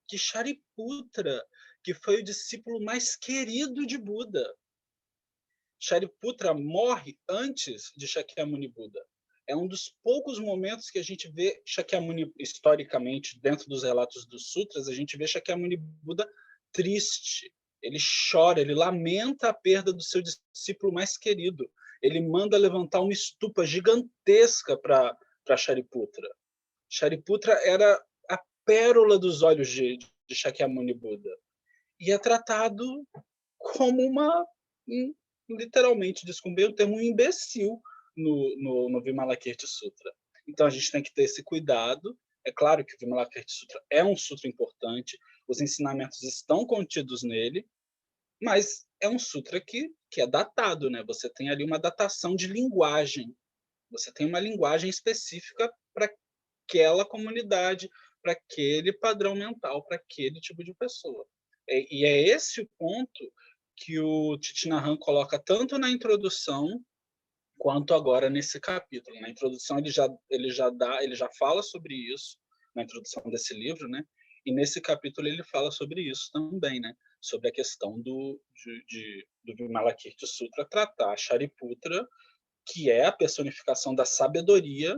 que Shariputra, que foi o discípulo mais querido de Buda, Shariputra morre antes de Shakyamuni Buda. É um dos poucos momentos que a gente vê Shakyamuni, historicamente, dentro dos relatos dos sutras, a gente vê Shakyamuni Buda triste. Ele chora, ele lamenta a perda do seu discípulo mais querido. Ele manda levantar uma estupa gigantesca para Shariputra. Shariputra era a pérola dos olhos de Shakyamuni Buda. E é tratado como literalmente, desculpei o termo, um imbecil no Vimalakirti Sutra. Então, a gente tem que ter esse cuidado. É claro que o Vimalakirti Sutra é um sutra importante, os ensinamentos estão contidos nele, mas é um sutra que é datado, né? Você tem ali uma datação de linguagem. Você tem uma linguagem específica para aquela comunidade, para aquele padrão mental, para aquele tipo de pessoa. E é esse o ponto que o Thich Nhat Hanh coloca tanto na introdução quanto agora nesse capítulo. Na introdução ele já fala sobre isso na introdução desse livro, né? E nesse capítulo ele fala sobre isso também, né? Sobre a questão do Vimalakirti Sutra tratar Shariputra, que é a personificação da sabedoria,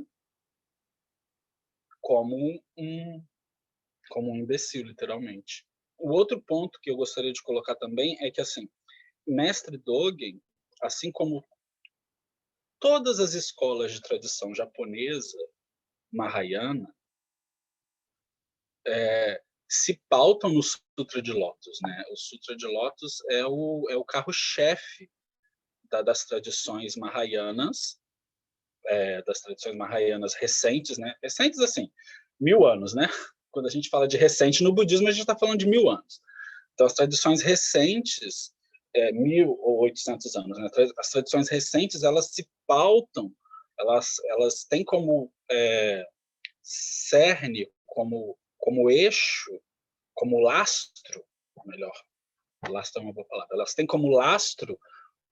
como um imbecil, literalmente. O outro ponto que eu gostaria de colocar também é que, assim, Mestre Dogen, assim como todas as escolas de tradição japonesa, Mahayana, se pautam no Sutra de Lótus, né? O Sutra de Lótus é o carro-chefe das tradições Mahayanas, das tradições Mahayanas recentes, né? Recentes, assim, 1000 anos, né? Quando a gente fala de recente no budismo, a gente está falando de 1000 anos. Então, as tradições recentes, 1.000 ou 800 anos, né? As tradições recentes, elas se pautam, elas têm como cerne, como eixo, como lastro, melhor, lastro é uma boa palavra, elas têm como lastro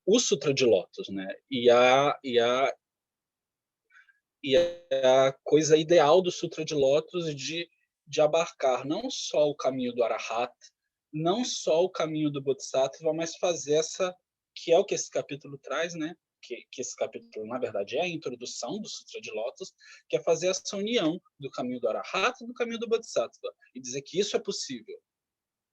o Sutra de Lótus, né? E a coisa ideal do Sutra de Lótus de abarcar não só o caminho do Arahata, não só o caminho do Bodhisattva, mas fazer essa, que é o que esse capítulo traz, né? Que esse capítulo, na verdade, é a introdução do Sutra de Lótus, que é fazer essa união do caminho do Arahata e do caminho do Bodhisattva, e dizer que isso é possível.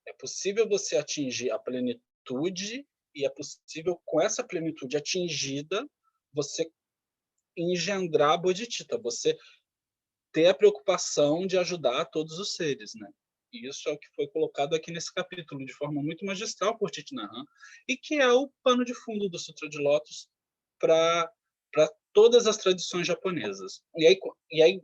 É possível você atingir a plenitude, e é possível, com essa plenitude atingida, você engendrar a bodhicitta, você ter a preocupação de ajudar todos os seres, né? E isso é o que foi colocado aqui nesse capítulo, de forma muito magistral por Thich Nhat Hanh, e que é o pano de fundo do Sutra de Lótus para todas as tradições japonesas. E aí,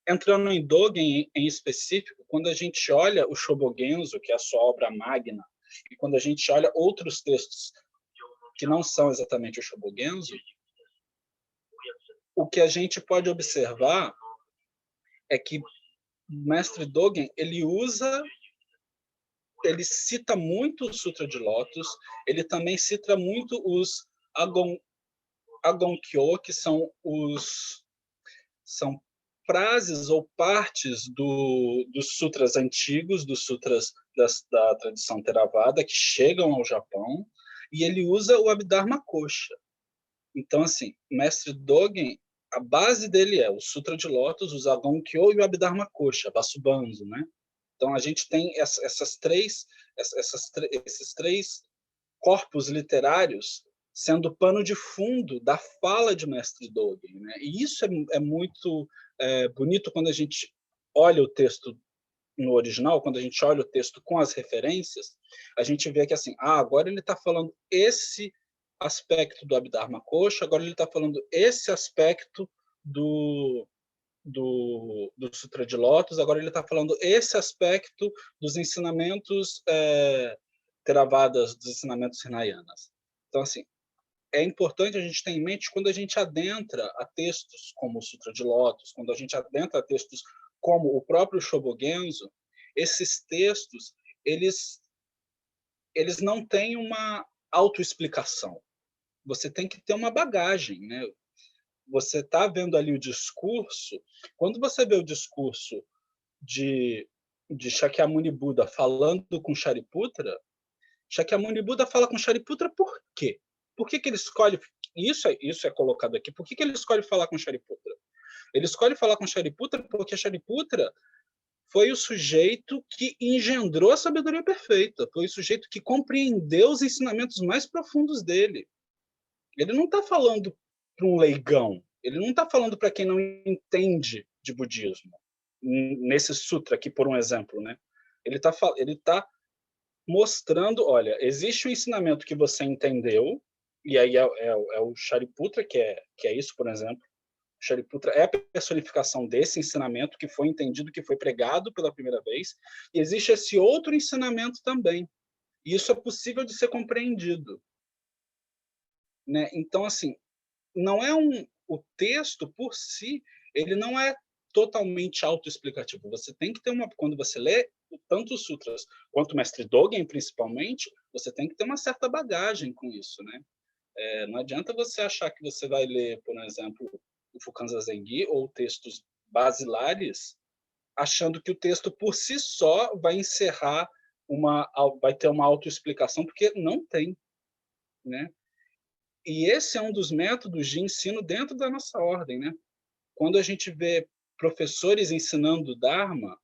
entrando em Dogen em específico, quando a gente olha o Shobogenzo, que é a sua obra magna, e quando a gente olha outros textos que não são exatamente o Shobogenzo, o que a gente pode observar é que o mestre Dogen, ele cita muito o Sutra de Lótus, ele também cita muito os Agonkyo, que são frases ou partes dos sutras antigos, dos sutras da tradição Theravada, que chegam ao Japão, e ele usa o Abhidharma Kosha. Então, assim, o mestre Dogen, a base dele é o Sutra de Lótus, os Agonkyo e o Abhidharma Kosha, Vasubandhu, né? Então, a gente tem esses três corpos literários sendo pano de fundo da fala de mestre Dogen, né? E isso é muito bonito quando a gente olha o texto no original, quando a gente olha o texto com as referências, a gente vê que assim, agora ele está falando esse aspecto do Abhidharma Kosha, agora ele está falando esse aspecto do Sutra de Lótus, agora ele está falando esse aspecto dos ensinamentos Theravadas, dos ensinamentos Hinayanas. Então, assim, é importante a gente ter em mente quando a gente adentra a textos como o Sutra de Lótus, quando a gente adentra a textos como o próprio Shobogenzo, esses textos, eles não têm uma autoexplicação. Você tem que ter uma bagagem, né? Você está vendo ali o discurso, quando você vê o discurso de Shakyamuni Buda falando com Shariputra, Shakyamuni Buda fala com Shariputra por quê? Por que ele escolhe... Isso é colocado aqui. Por que ele escolhe falar com Shariputra? Ele escolhe falar com Shariputra porque Shariputra foi o sujeito que engendrou a sabedoria perfeita, foi o sujeito que compreendeu os ensinamentos mais profundos dele. Ele não está falando para um leigão, ele não está falando para quem não entende de budismo. Nesse sutra aqui, por um exemplo, né? Ele tá mostrando, olha, existe um ensinamento que você entendeu, e aí é o Shariputra, que é isso, por exemplo. O Shariputra é a personificação desse ensinamento que foi entendido, que foi pregado pela primeira vez, e existe esse outro ensinamento também. E isso é possível de ser compreendido. Né? Então, assim, não é o texto por si, ele não é totalmente autoexplicativo. Você tem que ter quando você lê tanto os sutras quanto o mestre Dogen, principalmente, você tem que ter uma certa bagagem com isso, né? Não adianta você achar que você vai ler, por exemplo, o Fukan Zazen-gi ou textos basilares, achando que o texto por si só vai encerrar vai ter uma autoexplicação, porque não tem, né? E esse é um dos métodos de ensino dentro da nossa ordem, né? Quando a gente vê professores ensinando Dharma,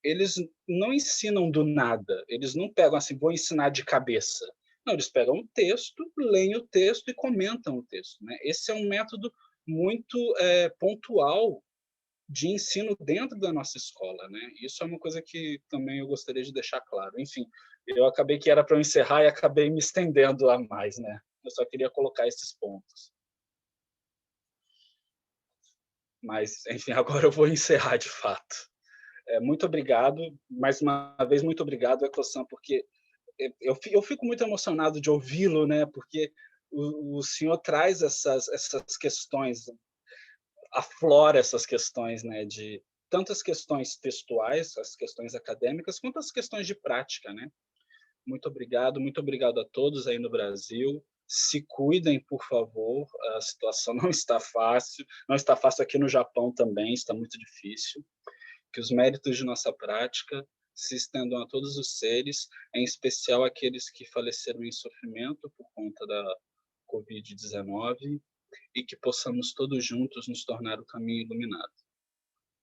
eles não ensinam do nada, eles não pegam assim, vou ensinar de cabeça. Não, eles pegam o texto, leem o texto e comentam o texto, né? Esse é um método muito pontual de ensino dentro da nossa escola, né? Isso é uma coisa que também eu gostaria de deixar claro. Enfim, eu acabei que era para eu encerrar e acabei me estendendo a mais, né? Eu só queria colocar esses pontos. Mas, enfim, agora eu vou encerrar de fato. Muito obrigado, mais uma vez, muito obrigado, Eco-san, porque eu fico muito emocionado de ouvi-lo, né? Porque o senhor traz essas questões, aflora essas questões, né? De tantas questões textuais, as questões acadêmicas, quanto as questões de prática, né? Muito obrigado a todos aí no Brasil. Se cuidem, por favor, a situação não está fácil aqui no Japão também, está muito difícil. Que os méritos de nossa prática se estendam a todos os seres, em especial aqueles que faleceram em sofrimento por conta da Covid-19, e que possamos todos juntos nos tornar o caminho iluminado.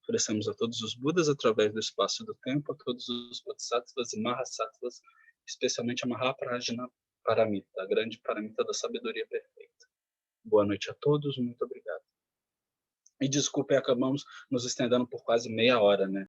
Oferecemos a todos os Budas, através do espaço e do tempo, a todos os Bodhisattvas e Mahasattvas, especialmente a Mahaprajna Paramita, a grande paramita da sabedoria perfeita. Boa noite a todos, muito obrigado. E desculpem, acabamos nos estendendo por quase meia hora, né?